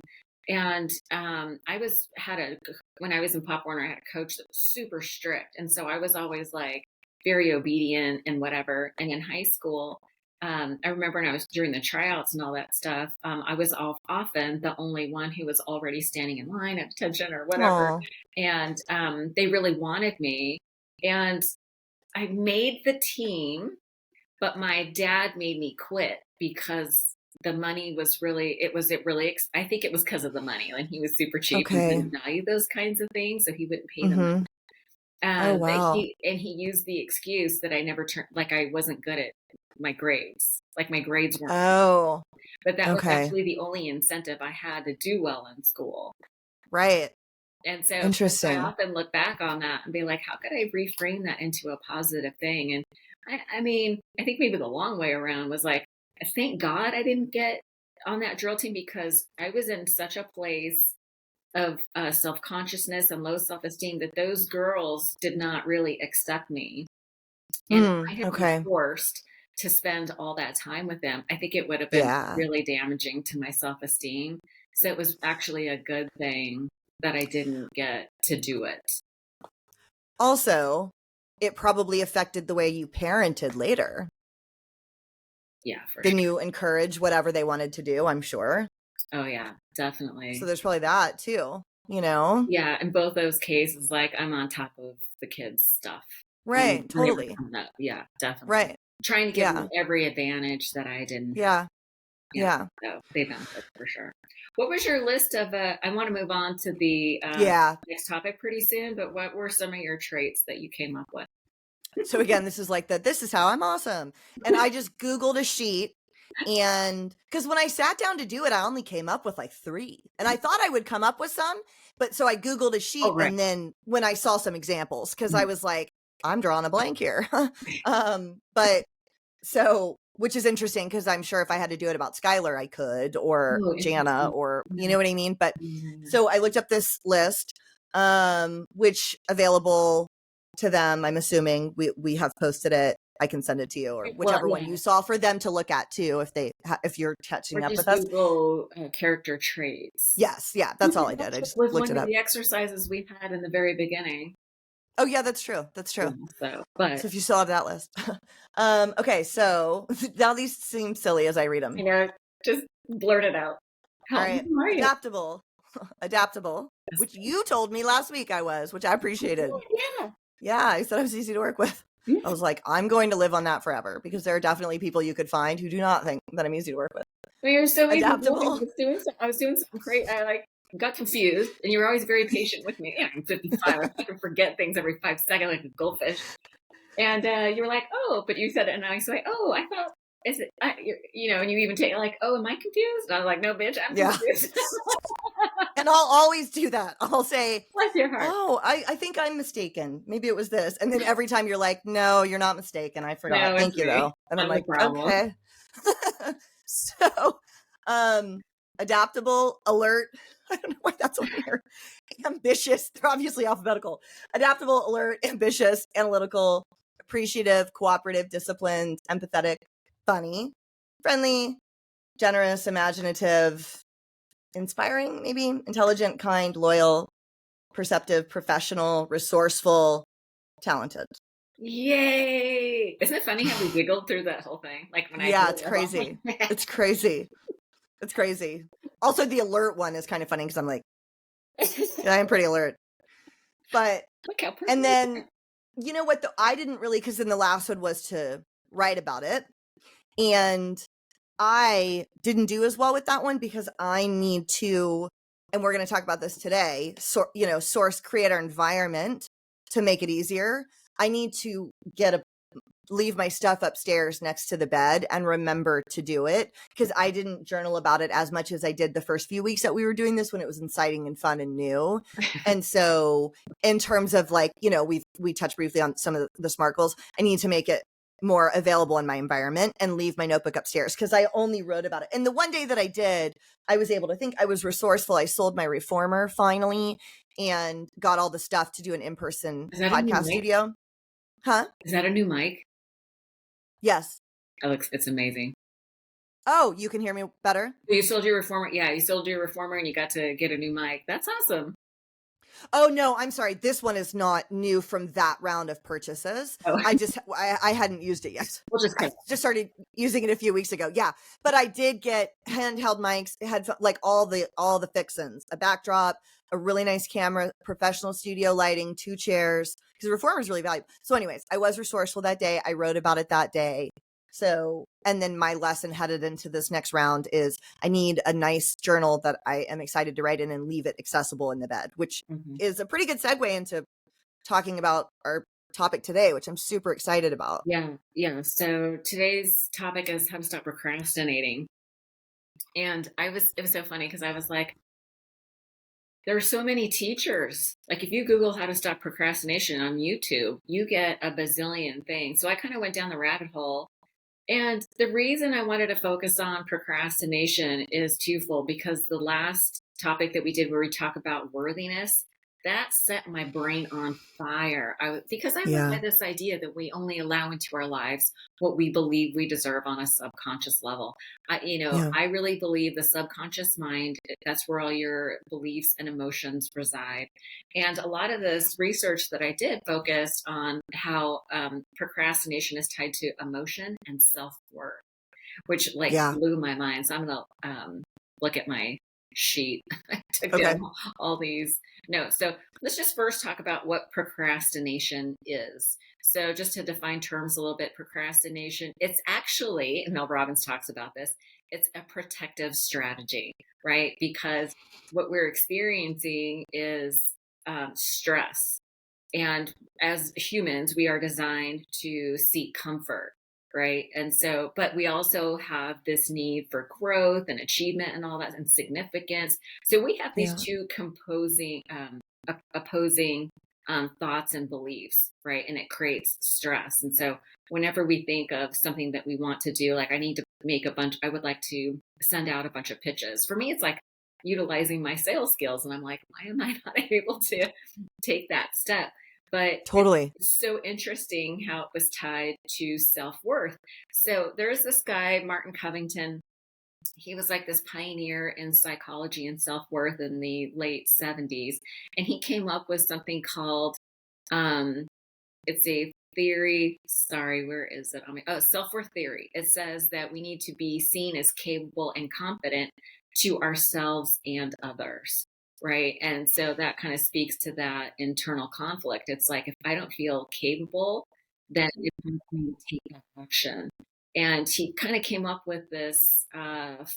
and when I was in Pop Warner, I had a coach that was super strict, and so I was always like very obedient and whatever. And in high school, I remember when I was during the tryouts and all that stuff, I was often the only one who was already standing in line at attention or whatever, Oh, and they really wanted me, and I made the team, but my dad made me quit because the money was really, I think it was because of the money. And he was super cheap and okay. didn't value those kinds of things. So he wouldn't pay the money. Mm-hmm. Oh, But wow. he used the excuse that I never turned, like I wasn't good at my grades. Like my grades weren't, Oh, but that was okay. actually the only incentive I had to do well in school. Right. And so I Interesting. often look back on that and be like, how could I reframe that into a positive thing? And I mean, I think maybe the long way around was like, thank God I didn't get on that drill team because I was in such a place of self consciousness and low self esteem that those girls did not really accept me. And if I had been Okay. forced to spend all that time with them, I think it would have been Yeah. really damaging to my self esteem. So it was actually a good thing that I didn't get to do it. Also, it probably affected the way you parented later. Yeah, for Then sure. you encourage whatever they wanted to do, I'm sure. Oh, yeah, So definitely. there's probably that too, you know? Yeah, in both those cases, like I'm on top of the kids' stuff. Right. When they were Totally. coming up. Yeah, definitely. Right. Trying to give them Yeah. every advantage that I didn't have. Yeah. Yeah, Yeah. so they benefit for sure. What was your list of, I want to move on to the Yeah. next topic pretty soon, but what were some of your traits that you came up with? So again, this is like this is how I'm awesome. And I just Googled a sheet, and because when I sat down to do it, I only came up with like 3. And I thought I would come up with some, but so I Googled a Oh, sheet, right. and then when I saw some examples, because I Mhm. was like, I'm drawing a blank here. But so which is interesting because I'm sure if I had to do it about Skylar, I could, or Oh, Jana, interesting. or you Yeah. know what I mean? But Yeah. so I looked up this list, which available to them. I'm assuming we have posted it. I can send it to you, or Well, whichever one you yeah. saw for them to look at too, if you're Or catching up with just us. Google character traits. Yes, yeah, that's all I did. I just Was looked one it of up. the exercises we had in the very beginning. Oh yeah, that's true. That's Yeah, true. so, So but if you still have that list, okay. So now these seem silly as I read them. just blurt it out. All How right, are you? adaptable, adaptable, which you told me last week I was, which I appreciated. Yeah. Yeah, I said I was easy to work with. Yeah. I was like, I'm going to live on that forever because there are definitely people you could find who do not think that I'm easy to work with. Well, you're so easy going. Adaptable. I was doing something great. I got confused, and you were always very patient with me. Yeah, I'm 55. I can forget things every 5 seconds like a goldfish. And you were like, oh, but you said it, and I was like, oh, I thought, is it, and you even take like, oh, am I confused? And I was like, no, bitch, I'm Yeah. confused. And I'll always do that. I'll say, Bless your heart. oh, I think I'm mistaken. Maybe it was this. And then every time you're like, no, you're not mistaken. I forgot. No, it's Thank you me. though. And I'm I'm the like, problem. okay. So, um, adaptable, alert. I don't know why that's on here. Ambitious. They're obviously alphabetical. Adaptable, alert, ambitious, analytical, appreciative, cooperative, disciplined, empathetic, funny, friendly, generous, imaginative, inspiring, maybe intelligent, kind, loyal, perceptive, professional, resourceful, talented. Yay! Isn't it funny how we giggled through that whole thing? Like when I Yeah, did it's it, I'm crazy. like, It's crazy. It's crazy. Also, the alert one is kind of funny because I'm like, yeah, I am pretty alert. But, look how pretty and you then, are. you know what? I didn't really, because then the last one was to write about it. And I didn't do as well with that one because I need to, and we're going to talk about this today, source, create our environment to make it easier. I need to get a leave my stuff upstairs next to the bed and remember to do it, because I didn't journal about it as much as I did the first few weeks that we were doing this, when it was exciting and fun and new. And so in terms of like, we touched briefly on some of the SMART goals, I need to make it more available in my environment and leave my notebook upstairs, because I only wrote about it. And the one day that I did, I was able to think. I was resourceful. I sold my reformer finally and got all the stuff to do an in-person Is that a new podcast mic? studio. Huh? Is that a new mic? Yes. It's amazing. Oh, you can hear me better? You sold your reformer. Yeah, you sold your reformer and you got to get a new mic. That's awesome. Oh, no, I'm sorry. This one is not new from that round of purchases. Oh, I hadn't used it yet. we'll just I cut. just started using it a few weeks ago. Yeah. But I did get handheld mics, like all the fixins, a backdrop, a really nice camera, professional studio lighting, 2 chairs, because the reformer is really valuable. So anyways, I was resourceful that day. I wrote about it that day. So, and then my lesson headed into this next round is I need a nice journal that I am excited to write in and leave it accessible in the bed, which is a pretty good segue into talking about our topic today, which I'm super excited about. Yeah. So today's topic is how to stop procrastinating. And it was so funny because I was like, there are so many teachers. Like if you Google how to stop procrastination on YouTube, you get a bazillion things. So I kind of went down the rabbit hole. And the reason I wanted to focus on procrastination is twofold, because the last topic that we did where we talk about worthiness, that set my brain on fire. Because I had this idea that we only allow into our lives what we believe we deserve on a subconscious level. I really believe the subconscious mind, that's where all your beliefs and emotions reside. And a lot of this research that I did focused on how procrastination is tied to emotion and self-worth, which blew my mind. So I'm going to look at my sheet. I took down all these notes. So let's just first talk about what procrastination is. So just to define terms a little bit, procrastination, it's actually, and Mel Robbins talks about this, it's a protective strategy, right? Because what we're experiencing is stress. And as humans, we are designed to seek comfort, right? And so, but we also have this need for growth and achievement and all that, and significance. So we have these two opposing thoughts and beliefs, right? And it creates stress. And so whenever we think of something that we want to do, like I would like to send out a bunch of pitches. For me, it's like utilizing my sales skills. And I'm like, why am I not able to take that step? But totally, it's so interesting how it was tied to self-worth. So there's this guy, Martin Covington. He was like this pioneer in psychology and self-worth in the late 70s. And he came up with something called, it's a theory. Sorry, where is it? Self-worth theory. It says that we need to be seen as capable and competent to ourselves and others. Right. And so that kind of speaks to that internal conflict. It's like, if I don't feel capable, then it's not going to take that action. And he kind of came up with this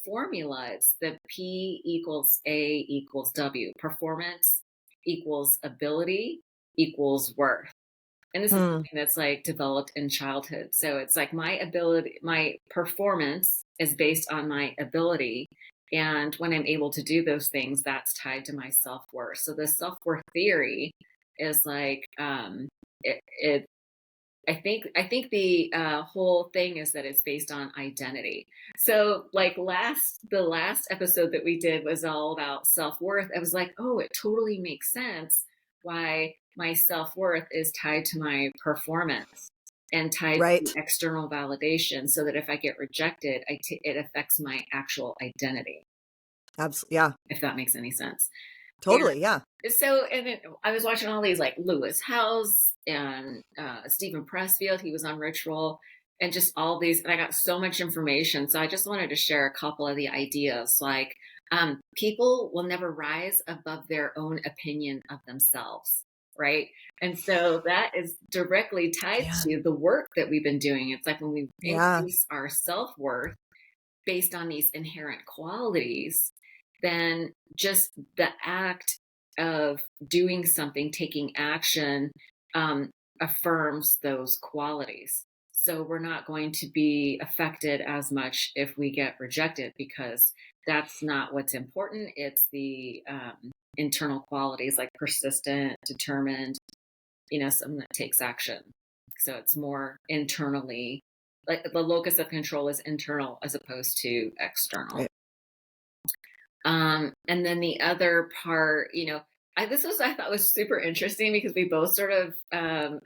formula. It's the P equals A equals W. Performance equals ability equals worth. And this is something that's like developed in childhood. So it's like my performance is based on my ability. And when I'm able to do those things, that's tied to my self-worth. So the self-worth theory is like, I think the whole thing is that it's based on identity. So like the last episode that we did was all about self-worth. I was like, oh, it totally makes sense why my self-worth is tied to my performance and tied to external validation, so that if I get rejected, it affects my actual identity. Absolutely. Yeah. If that makes any sense. Totally. Yeah. So, I was watching all these like Lewis Howes and Stephen Pressfield. He was on Rich Roll, and just all these, and I got so much information. So I just wanted to share a couple of the ideas. Like, people will never rise above their own opinion of themselves. Right. And so that is directly tied to the work that we've been doing. It's like when we increase our self-worth based on these inherent qualities, then just the act of doing something, taking action, affirms those qualities. So we're not going to be affected as much if we get rejected, because that's not what's important. It's the internal qualities like persistent, determined, something that takes action. So it's more internally, like the locus of control is internal as opposed to external. Right. And then the other part, I thought was super interesting because we both sort of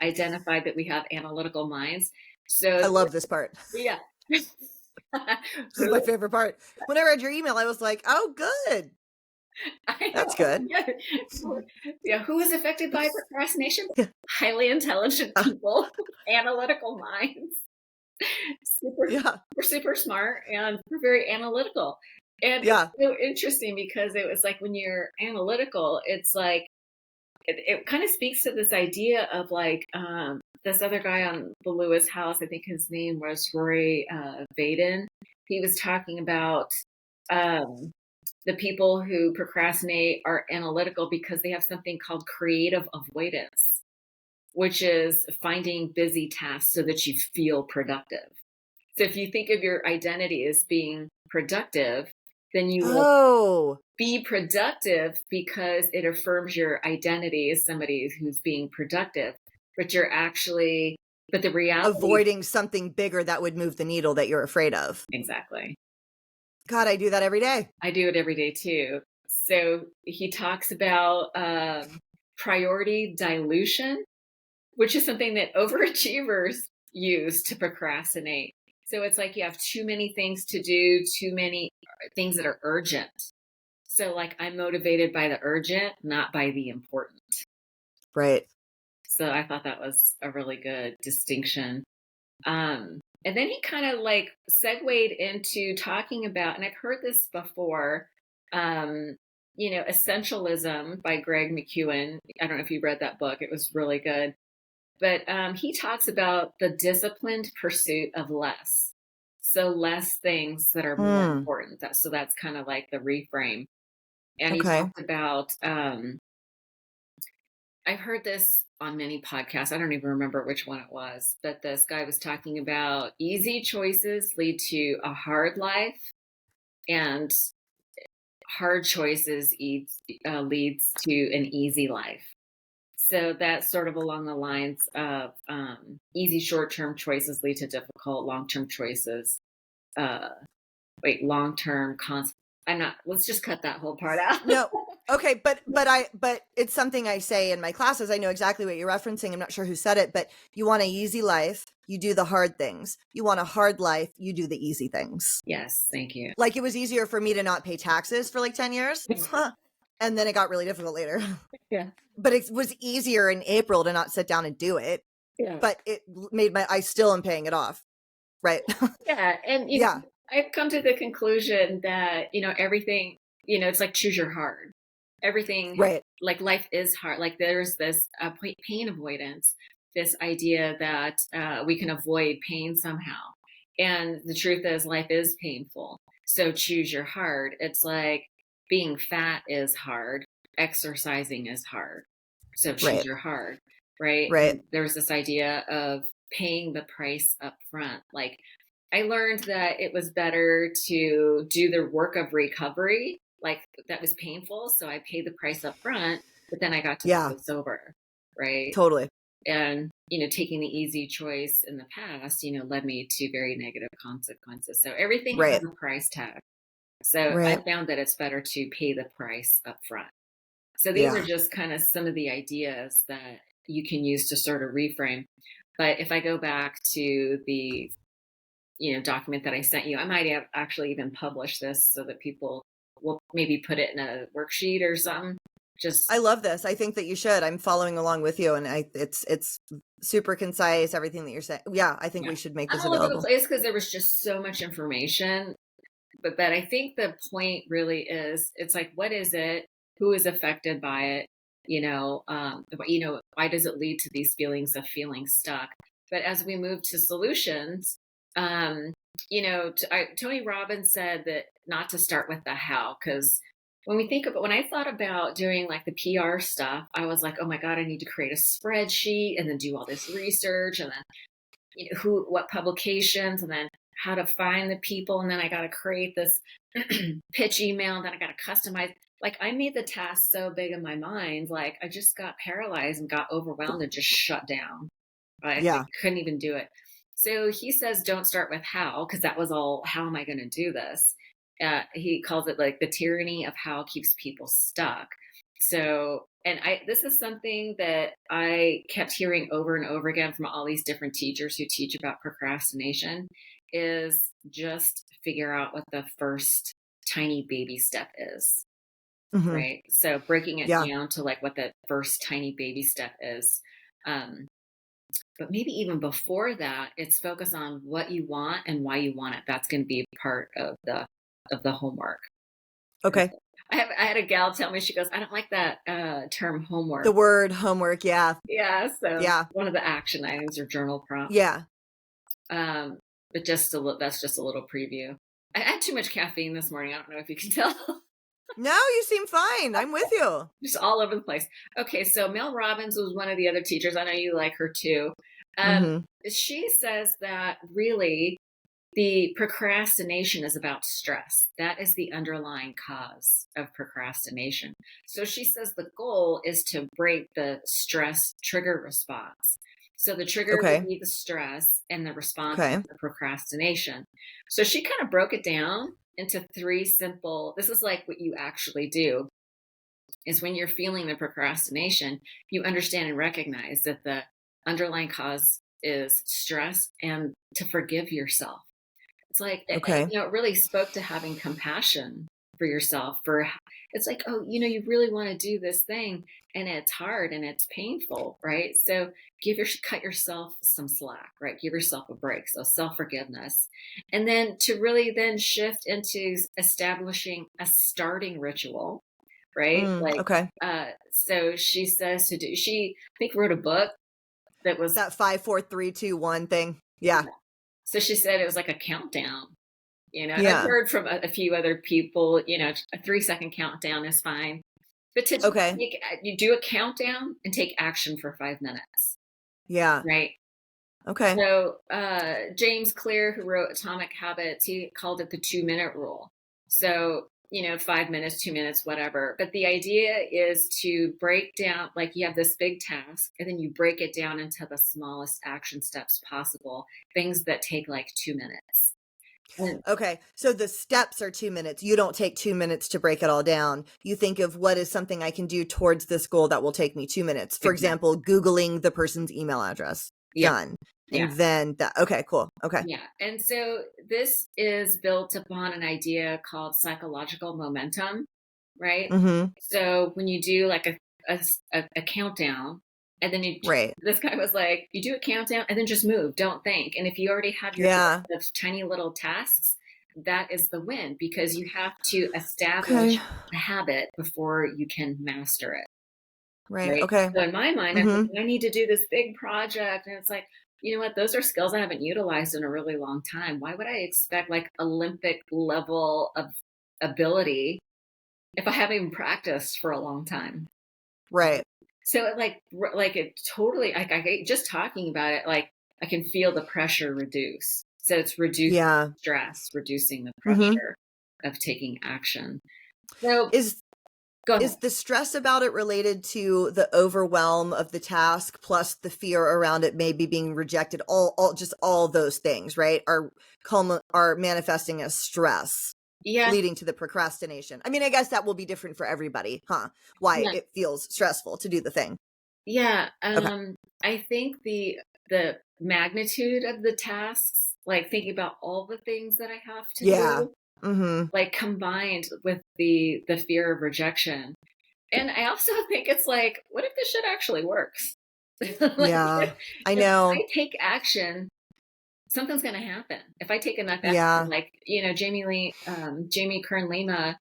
identified that we have analytical minds. So I love this part. yeah. This is my favorite part. When I read your email, I was like, oh, good. I That's know. good. Yeah. Yeah. Who is affected by procrastination? Yeah. Highly intelligent people, analytical minds, Yeah. we're super smart, and we're very analytical. And Yeah. it's so interesting because it was like when you're analytical, it's like it kind of speaks to this idea of like this other guy on the Lewis House. I think his name was Roy Vaden. He was talking about um, the people who procrastinate are analytical because they have something called creative avoidance, which is finding busy tasks so that you feel productive. So if you think of your identity as being productive, then you will be productive because it affirms your identity as somebody who's being productive. But the reality. Avoiding something bigger that would move the needle that you're afraid of. Exactly. God, I do that every day. I do it every day too. So he talks about priority dilution, which is something that overachievers use to procrastinate. So it's like you have too many things to do, too many things that are urgent. So like I'm motivated by the urgent, not by the important. Right. So I thought that was a really good distinction. And then he kind of like segued into talking about, and I've heard this before, Essentialism by Greg McKeown. I don't know if you read that book. It was really good. But he talks about the disciplined pursuit of less. So less things that are more important. So that's kind of like the reframe. And he talked about, I've heard this on many podcasts. I don't even remember which one it was, but this guy was talking about easy choices lead to a hard life, and hard choices leads to an easy life. So that's sort of along the lines of easy short-term choices lead to difficult long-term choices. Long-term let's just cut that whole part out. No. Okay, but it's something I say in my classes. I know exactly what you're referencing. I'm not sure who said it, but you want an easy life, you do the hard things. You want a hard life, you do the easy things. Yes, thank you. Like it was easier for me to not pay taxes for like 10 years. And then it got really difficult later. Yeah. But it was easier in April to not sit down and do it. Yeah. But it made I still am paying it off. Right. Yeah. And yeah. I've come to the conclusion that, everything, it's like choose your hard. Everything, right. Like life is hard. Like there's this pain avoidance, this idea that we can avoid pain somehow. And the truth is life is painful. So choose your hard. It's like being fat is hard. Exercising is hard. So choose your hard. Right. Right. There's this idea of paying the price up front. Like I learned that it was better to do the work of recovery. Like that was painful. So I paid the price up front, but then I got to go sober. Right. Totally. And, taking the easy choice in the past, led me to very negative consequences. So everything has a price tag. So I found that it's better to pay the price up front. So these are just kind of some of the ideas that you can use to sort of reframe. But if I go back to the, document that I sent you, I might have actually even published this so that people will maybe put it in a worksheet or something. I love this. I think that you should. I'm following along with you, and it's super concise. Everything that you're saying. Yeah, I think we should make this available. All over the place because there was just so much information. But I think the point really is, it's like, what is it? Who is affected by it? Why does it lead to these feelings of feeling stuck? But as we move to solutions, Tony Robbins said that not to start with the how, because when I thought about doing like the PR stuff, I was like, oh my God, I need to create a spreadsheet and then do all this research. And then what publications, and then how to find the people. And then I got to create this pitch email. And then I got to customize. Like, I made the task so big in my mind, like I just got paralyzed and got overwhelmed and just shut down. I Yeah. couldn't even do it. So he says, don't start with how, because that was all, how am I going to do this? He calls it like the tyranny of how keeps people stuck. So, and this is something that I kept hearing over and over again from all these different teachers who teach about procrastination, is just figure out what the first tiny baby step is. Hmm. Right. So breaking it Yeah. down to like what the first tiny baby step is. Um, but maybe even before that, it's focus on what you want and why you want it. That's going to be part of the homework. Okay. I had a gal tell me, she goes, I don't like that term homework. The word homework. Yeah. Yeah. So Yeah. one of the action items or journal prompts. Yeah. But that's just a little preview. I had too much caffeine this morning. I don't know if you can tell. No, you seem fine. I'm with you. Just all over the place. Okay, so Mel Robbins was one of the other teachers. I know you like her too. Hmm. She says that really the procrastination is about stress. That is the underlying cause of procrastination. So she says the goal is to break the stress trigger response. So the trigger Okay. would be the stress, and the response Okay. is the procrastination. So she kind of broke it down into three simple, this is like what you actually do, is when you're feeling the procrastination, you understand and recognize that the underlying cause is stress, and to forgive yourself. It's like, Okay. it really spoke to having compassion for yourself. It's like, oh, you really want to do this thing, and it's hard and it's painful, right? So cut yourself some slack, right? Give yourself a break. So self-forgiveness. And then to really then shift into establishing a starting ritual, right? Like, Okay. so she says she, I think, wrote a book that was, That 5, 4, 3, 2, 1 thing. Yeah. so she said it was like a countdown, and I've Yeah. heard from a few other people, a 3-second countdown is fine. But to just Okay. you do a countdown and take action for 5 minutes, Yeah. right? Okay. So James Clear, who wrote Atomic Habits, he called it the 2-minute rule. So, 5 minutes, 2 minutes, whatever. But the idea is to break down, like you have this big task, and then you break it down into the smallest action steps possible, things that take like 2 minutes. And Okay. So the steps are 2 minutes. You don't take 2 minutes to break it all down. You think of what is something I can do towards this goal that will take me 2 minutes. For exactly. example, Googling the person's email address. Yeah. Done. Yeah. And then that. Okay, cool. Okay. Yeah. And so this is built upon an idea called psychological momentum, right? Mm-hmm. So when you do like a countdown, and then Right. this guy was like, you do a countdown and then just move, don't think. And if you already have your Yeah. list of tiny little tasks, that is the win, because you have to establish Okay. a habit before you can master it. Right. Right. Okay. So in my mind, I'm Mm-hmm. thinking, I need to do this big project. And it's like, you know what? Those are skills I haven't utilized in a really long time. Why would I expect like Olympic level of ability if I haven't even practiced for a long time? Right. So it totally, like just talking about it, like I can feel the pressure reduce. So it's reducing Yeah. stress, reducing the Mm-hmm. pressure of taking action. So Is go ahead. Is the stress about it related to the overwhelm of the task plus the fear around it maybe being rejected? All those things, right? Are manifesting as stress, Yeah. leading to the procrastination. I mean, I guess that will be different for everybody, huh? Why Yeah. it feels stressful to do the thing. Yeah, Okay. I think the magnitude of the tasks, like thinking about all the things that I have to Yeah. do, Mm-hmm. like combined with the fear of rejection. And I also think it's like, what if this shit actually works? Like Yeah. I if I know. take action, something's going to happen. If I take enough action, Yeah. like, Jamie Kern Lima,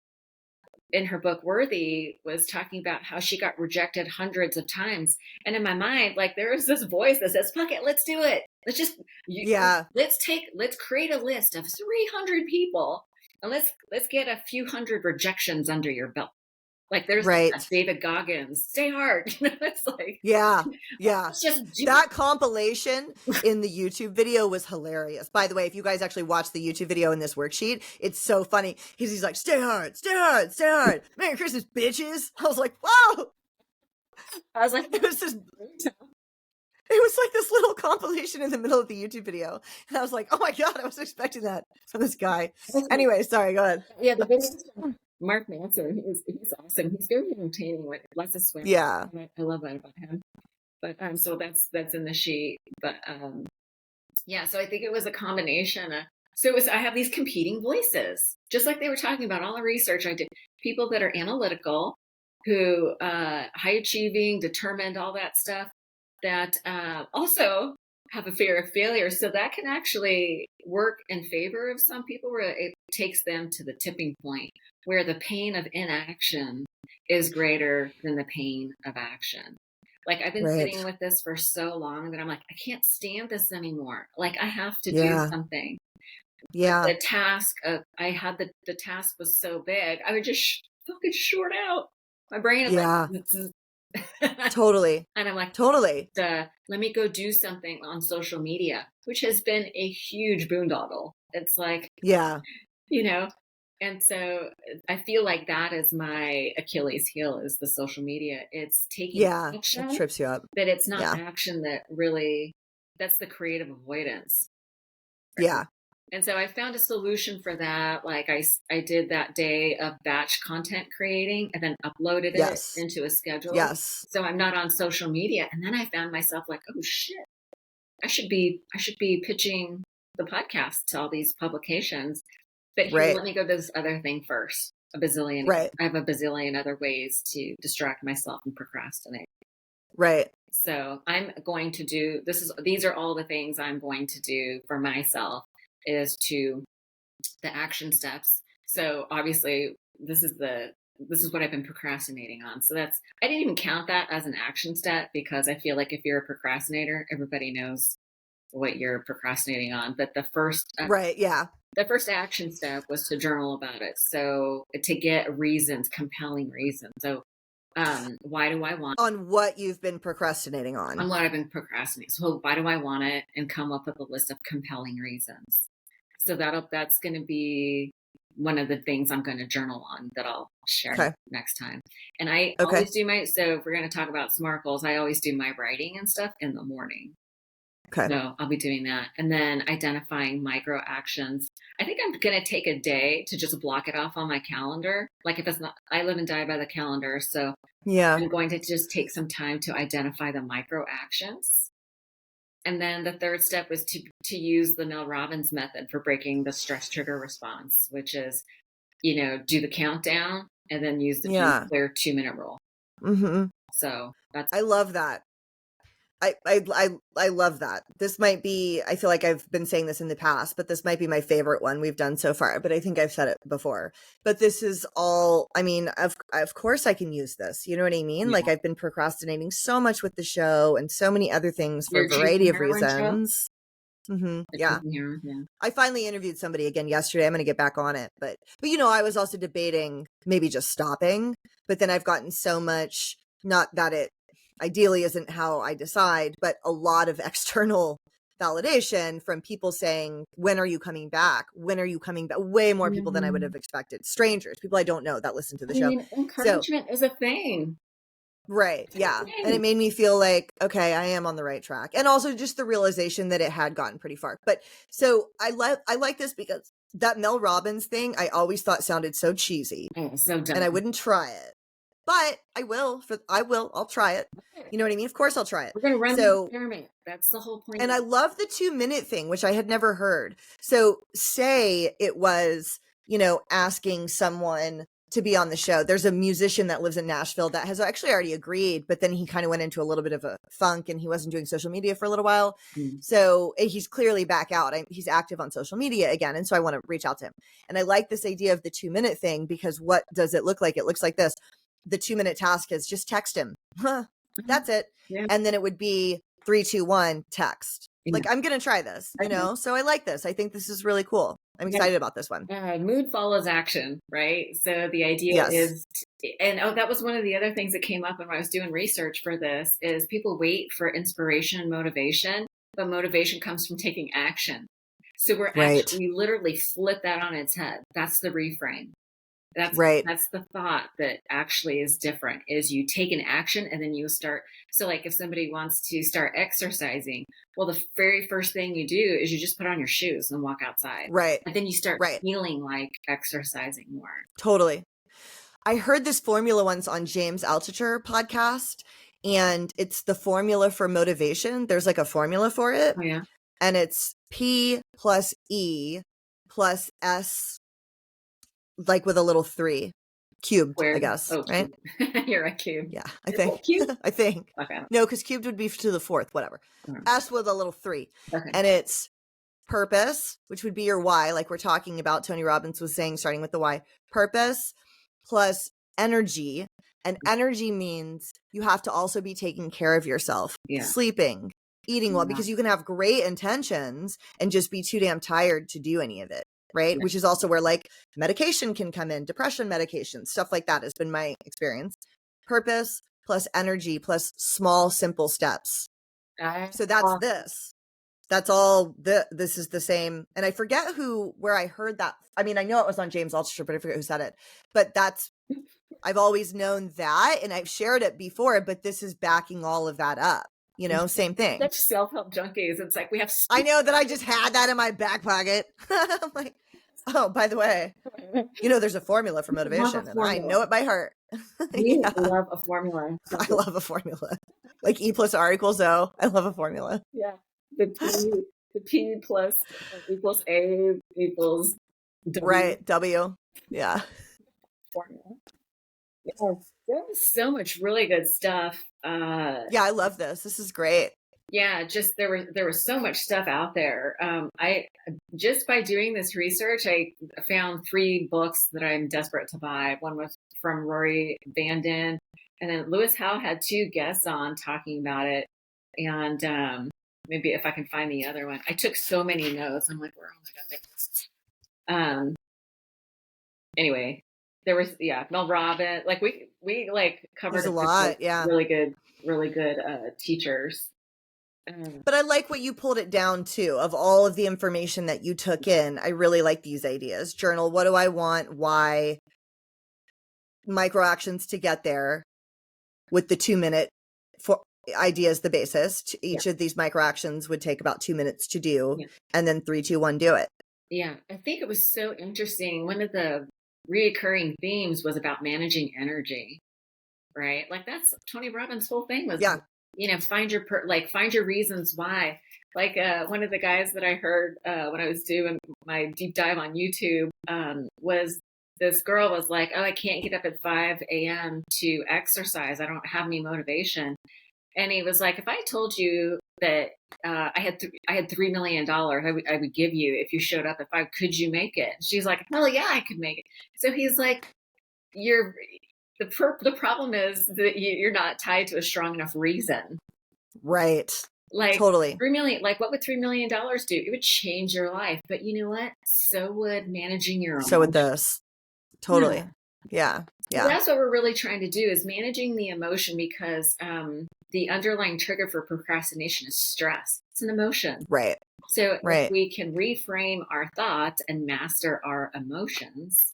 in her book Worthy, was talking about how she got rejected hundreds of times. And in my mind, like there is this voice that says, fuck it, let's do it. Let's just, Yeah. let's create a list of 300 people, and let's get a few hundred rejections under your belt. Like there's Right. David Goggins, stay hard. It's like, Yeah. Yeah. let's just do That compilation in the YouTube video was hilarious. By the way, if you guys actually watch the YouTube video in this worksheet, it's so funny. He's like, stay hard, stay hard, stay hard. Merry Christmas, bitches. I was like, wow. I was like, It was just, it was like this little compilation in the middle of the YouTube video. And I was like, oh my God, I was expecting that from this guy. Anyway, sorry, go ahead. yeah, the videos from Mark Manson, he's awesome. He's very entertaining. Lots of swim. Yeah. I love that about him. But so that's in the sheet. But yeah, so I think it was a combination. So it was, I have these competing voices, just like they were talking about all the research I did. People that are analytical, who high achieving, determined, all that stuff, that also have a fear of failure. So that can actually work in favor of some people, where it takes them to the tipping point where the pain of inaction is greater than the pain of action. Like I've been sitting with this for so long that I'm like, I can't stand this anymore. Like I have to do something. Yeah. The task of, I had the task was so big, I would just fucking short out. My brain is like, totally. And I'm like, totally. Let me go do something on social media, which has been a huge boondoggle. It's like, you know, and so I feel like that is my Achilles heel, is the social media. It's taking action, it trips you up. but it's not action that really, that's the creative avoidance. Right? Yeah. And so I found a solution for that. Like I did that day of batch content creating and then uploaded it into a schedule. Yes. So I'm not on social media. And then I found myself like, oh shit, I should be pitching the podcast to all these publications. But here, let me go to this other thing first. A bazillion. I have a bazillion other ways to distract myself and procrastinate. Right. So I'm going to do these are all the things I'm going to do for myself, is to the action steps. So obviously this is what I've been procrastinating on. So I didn't even count that as an action step, because I feel like if you're a procrastinator, everybody knows what you're procrastinating on. But the first the first action step was to journal about it. So to get reasons, compelling reasons. So why do I want on what you've been procrastinating on? On what I've been procrastinating. So why do I want it? And come up with a list of compelling reasons. So that's going to be one of the things I'm going to journal on, that I'll share next time. And I always do so if we're going to talk about SMART goals, I always do my writing and stuff in the morning. Okay. So I'll be doing that. And then identifying micro actions. I think I'm going to take a day to just block it off on my calendar. Like if it's not, I live and die by the calendar. So I'm going to just take some time to identify the micro actions. And then the third step was to use the Mel Robbins method for breaking the stress trigger response, which is, do the countdown and then use the clear 2-minute rule. Mm-hmm. So I love that. I love that. This might be, I feel like I've been saying this in the past, but this might be my favorite one we've done so far, but I think I've said it before. But this is all, I mean, of course I can use this. You know what I mean? Yeah. Like I've been procrastinating so much with the show and so many other things for a variety of reasons. Mm-hmm. Yeah. I finally interviewed somebody again yesterday. I'm going to get back on it. But I was also debating maybe just stopping, but then I've gotten so much, not that it ideally isn't how I decide, but a lot of external validation from people saying, when are you coming back? When are you coming back? Way more people than I would have expected. Strangers, people I don't know that listen to the show. Encouragement is a thing. Right. Yeah. And it made me feel like, okay, I am on the right track. And also just the realization that it had gotten pretty far. But so I like this because that Mel Robbins thing, I always thought sounded so cheesy. So dumb. And I wouldn't try it. But I'll try it. You know what I mean? Of course I'll try it. We're going to run the experiment. That's the whole point. And I love the 2-minute thing, which I had never heard. So say it was, asking someone to be on the show. There's a musician that lives in Nashville that has actually already agreed, but then he kind of went into a little bit of a funk and he wasn't doing social media for a little while. So he's clearly back out. He's active on social media again. And so I want to reach out to him. And I like this idea of the 2-minute thing, because what does it look like? It looks like this. The 2-minute task is just text him. That's it. Yeah. And then it would be 3, 2, 1 text. Yeah. Like, I'm going to try this, so I like this. I think this is really cool. I'm excited about this one. Mood follows action, right? So the idea is And that was one of the other things that came up when I was doing research for this is people wait for inspiration and motivation, but motivation comes from taking action. So Right. we literally flip that on its head. That's the reframe. Right. That's the thought that actually is different is you take an action and then you start. So like if somebody wants to start exercising, well, the very first thing you do is you just put on your shoes and walk outside. Right. And then you start Right. feeling like exercising more. Totally. I heard this formula once on James Altucher podcast, and it's the formula for motivation. There's like a formula for it. Oh yeah. And it's P plus E plus S, like with a little 3 cubed, I guess. Oh, right? You're a cube. Yeah, I think. Cube? I think. Okay. No, because cubed would be to the 4th, whatever. S with a little 3. Okay. And it's purpose, which would be your why, like we're talking about. Tony Robbins was saying, starting with the why. Purpose plus energy. And energy means you have to also be taking care of yourself, sleeping, eating well, because you can have great intentions and just be too damn tired to do any of it. Right. Which is also where like medication can come in, depression medication, stuff like that has been my experience. Purpose plus energy plus small, simple steps. So that's this. That's all. This is the same. And I forget where I heard that. I mean, I know it was on James Altucher, but I forget who said it. But I've always known that, and I've shared it before, but this is backing all of that up. You know, same thing. Such self-help junkies. It's like we have. I know that I just had that in my back pocket. I'm like, oh, by the way, you know, there's a formula for motivation, and I know it by heart. You love a formula. I love a formula. Like E plus R equals O. I love a formula. Yeah. The P plus equals A equals W. Right. W. Yeah. Formula. Yeah. There was so much really good stuff. Yeah, I love this. This is great. Yeah, just there was so much stuff out there. I just by doing this research, I found 3 books that I'm desperate to buy. One was from Rory Vanden, and then Lewis Howe had 2 guests on talking about it. And maybe if I can find the other one. I took so many notes. I'm like, oh my god. Anyway, there was Mel Robbins. Like we like covered a lot. Really good teachers. But I like what you pulled it down to, of all of the information that you took in. I really like these ideas. Journal, what do I want? Why? Micro actions to get there, with the 2-minute idea as the basis. Each of these micro actions would take about 2 minutes to do, and then 3, 2, 1, do it. Yeah, I think it was so interesting. One of the reoccurring themes was about managing energy, right? Like that's Tony Robbins' whole thing was, you know, find your reasons why. Like one of the guys that I heard when I was doing my deep dive on YouTube was this girl was like, oh, I can't get up at 5 a.m. to exercise. I don't have any motivation. And he was like, if I told you that I had $3 million, I would give you if you showed up at 5, could you make it? She's like, hell yeah, I could make it. So he's like, the problem is that you're not tied to a strong enough reason. Right. Like totally. 3 million, like what would $3 million do? It would change your life. But you know what? So would managing your own. So would this. Totally. Yeah. So that's what we're really trying to do is managing the emotion, because the underlying trigger for procrastination is stress. It's an emotion. Right. So if we can reframe our thoughts and master our emotions,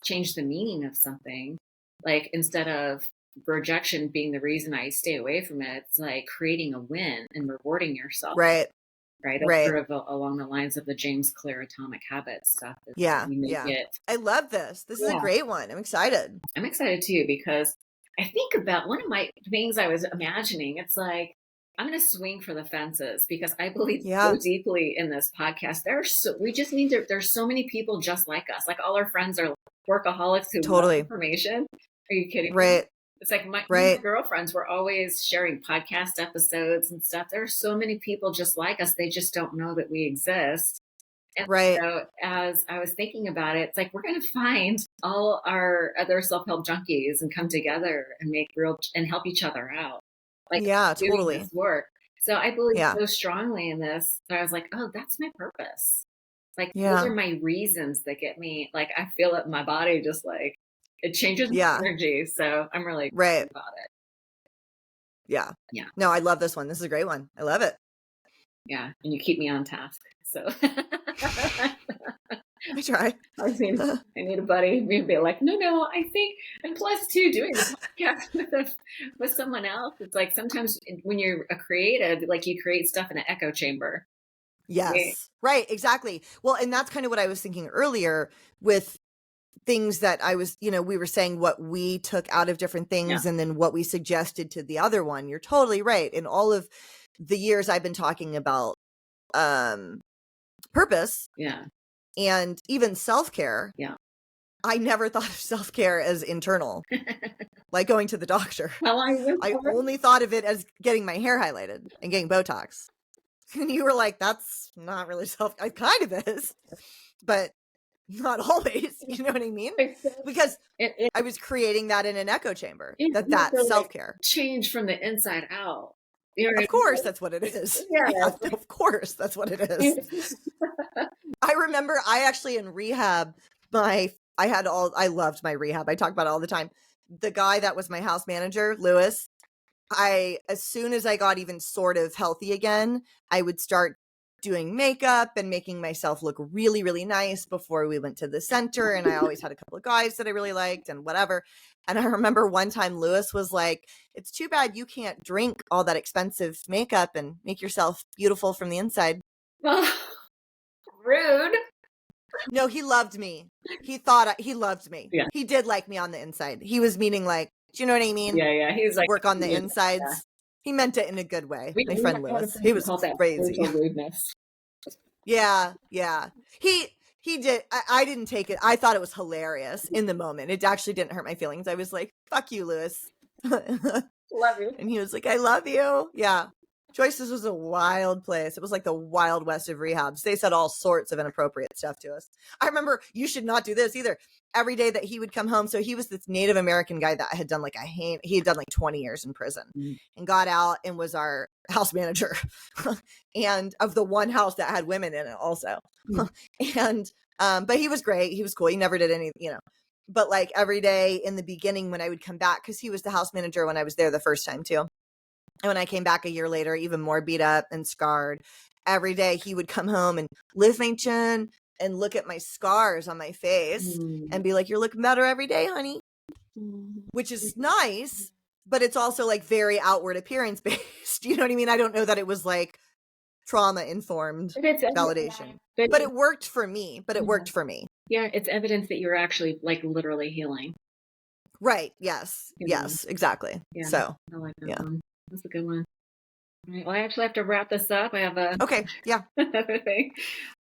change the meaning of something, like instead of rejection being the reason I stay away from it, it's like creating a win and rewarding yourself. Right. That's sort of along the lines of the James Clear Atomic Habits stuff. I love this. This is a great one. I'm excited. I'm excited too, because I think about one of my things I was imagining. It's like, I'm going to swing for the fences because I believe so deeply in this podcast. There's so many people just like us. Like all our friends are workaholics who love information. Are you kidding me? It's like my girlfriends were always sharing podcast episodes and stuff. There are so many people just like us. They just don't know that we exist. And so as I was thinking about it, it's like, we're going to find all our other self-help junkies and come together and and help each other out. Like doing this work. So I believe so strongly in this that I was like, oh, that's my purpose. Like those are my reasons that get me, like I feel it in my body, just like It changes my energy. So I'm really excited about it. Yeah. Yeah. No, I love this one. This is a great one. I love it. Yeah. And you keep me on task. So I try. I need a buddy. Maybe be like, no, I think, and plus too, doing the podcast with someone else, it's like sometimes when you're a creative, like you create stuff in an echo chamber. Yes. Right. Exactly. Well, and that's kind of what I was thinking earlier with things that I was, we were saying what we took out of different things and then what we suggested to the other one. You're totally right. In all of the years I've been talking about purpose. Yeah. And even self-care. Yeah. I never thought of self-care as internal, like going to the doctor. Well, I only thought of it as getting my hair highlighted and getting Botox. And you were like, that's not really it kind of is, but not always. You know what I mean? Because I was creating that in an echo chamber, that's self-care. Change from the inside out. Of course, that's what it is. Yeah, of course, that's what it is. I remember I actually in rehab, I loved my rehab. I talk about it all the time. The guy that was my house manager, Lewis, as soon as I got even sort of healthy again, I would start doing makeup and making myself look really, really nice before we went to the center. And I always had a couple of guys that I really liked and whatever. And I remember one time Lewis was like, it's too bad you can't drink all that expensive makeup and make yourself beautiful from the inside. Rude. No, he loved me. He thought he loved me. Yeah. He did like me on the inside. He was meaning like, do you know what I mean? Yeah. He's like, work on the insides. Yeah. He meant it in a good way. My friend Lewis. He was crazy. Rudeness. Yeah. He did. I didn't take it. I thought it was hilarious in the moment. It actually didn't hurt my feelings. I was like, fuck you, Lewis. Love you. And he was like, I love you. Yeah. Joyce's was a wild place. It was like the Wild West of rehabs. They said all sorts of inappropriate stuff to us. I remember, you should not do this either. Every day that he would come home. So he was this Native American guy that had done he had done like 20 years in prison and got out and was our house manager and of the one house that had women in it also. And, but he was great. He was cool. He never did any, but like every day in the beginning when I would come back, cause he was the house manager when I was there the first time too. And when I came back a year later, even more beat up and scarred, every day he would come home and lift my chin and look at my scars on my face and be like, you're looking better every day, honey, which is nice, but it's also like very outward appearance based. You know what I mean? I don't know that it was like trauma informed validation, but it worked for me. Yeah. It's evidence that you're actually like literally healing. Right. Yes. Yes, exactly. Yeah. So I like that one. That's a good one. All right. Well, I actually have to wrap this up. I have another thing,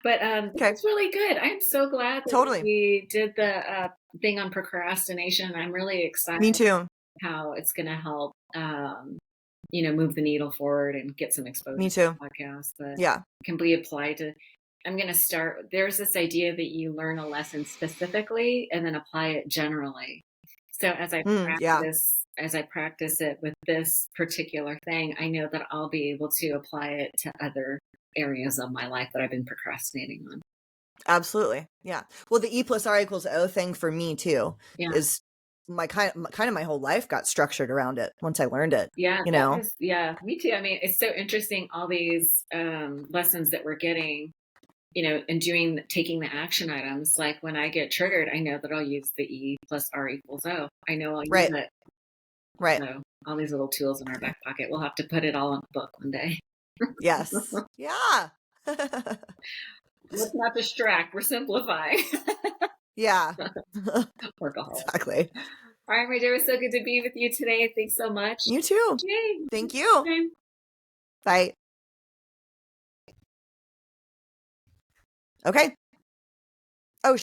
but it's really good. I'm so glad that we did the thing on procrastination. I'm really excited. Me too. How it's going to help, move the needle forward and get some exposure. Me too. To the podcast, but yeah, can be applied to. I'm going to start. There's this idea that you learn a lesson specifically and then apply it generally. So as I practice it with this particular thing, I know that I'll be able to apply it to other areas of my life that I've been procrastinating on. Absolutely. Yeah. Well, the E+R=O thing for me too is my kind of my whole life got structured around it once I learned it. Yeah. Me too. I mean, it's so interesting, all these lessons that we're getting, and taking the action items. Like when I get triggered, I know that I'll use the E+R=O. I know I'll use it. Right. So all these little tools in our back pocket. We'll have to put it all in a book one day. Yes. Yeah. Let's not distract. We're simplifying. Yeah. Workaholic. Exactly. All right, my dear. It was so good to be with you today. Thanks so much. You too. Yay. Thank you. Okay. Bye. Okay.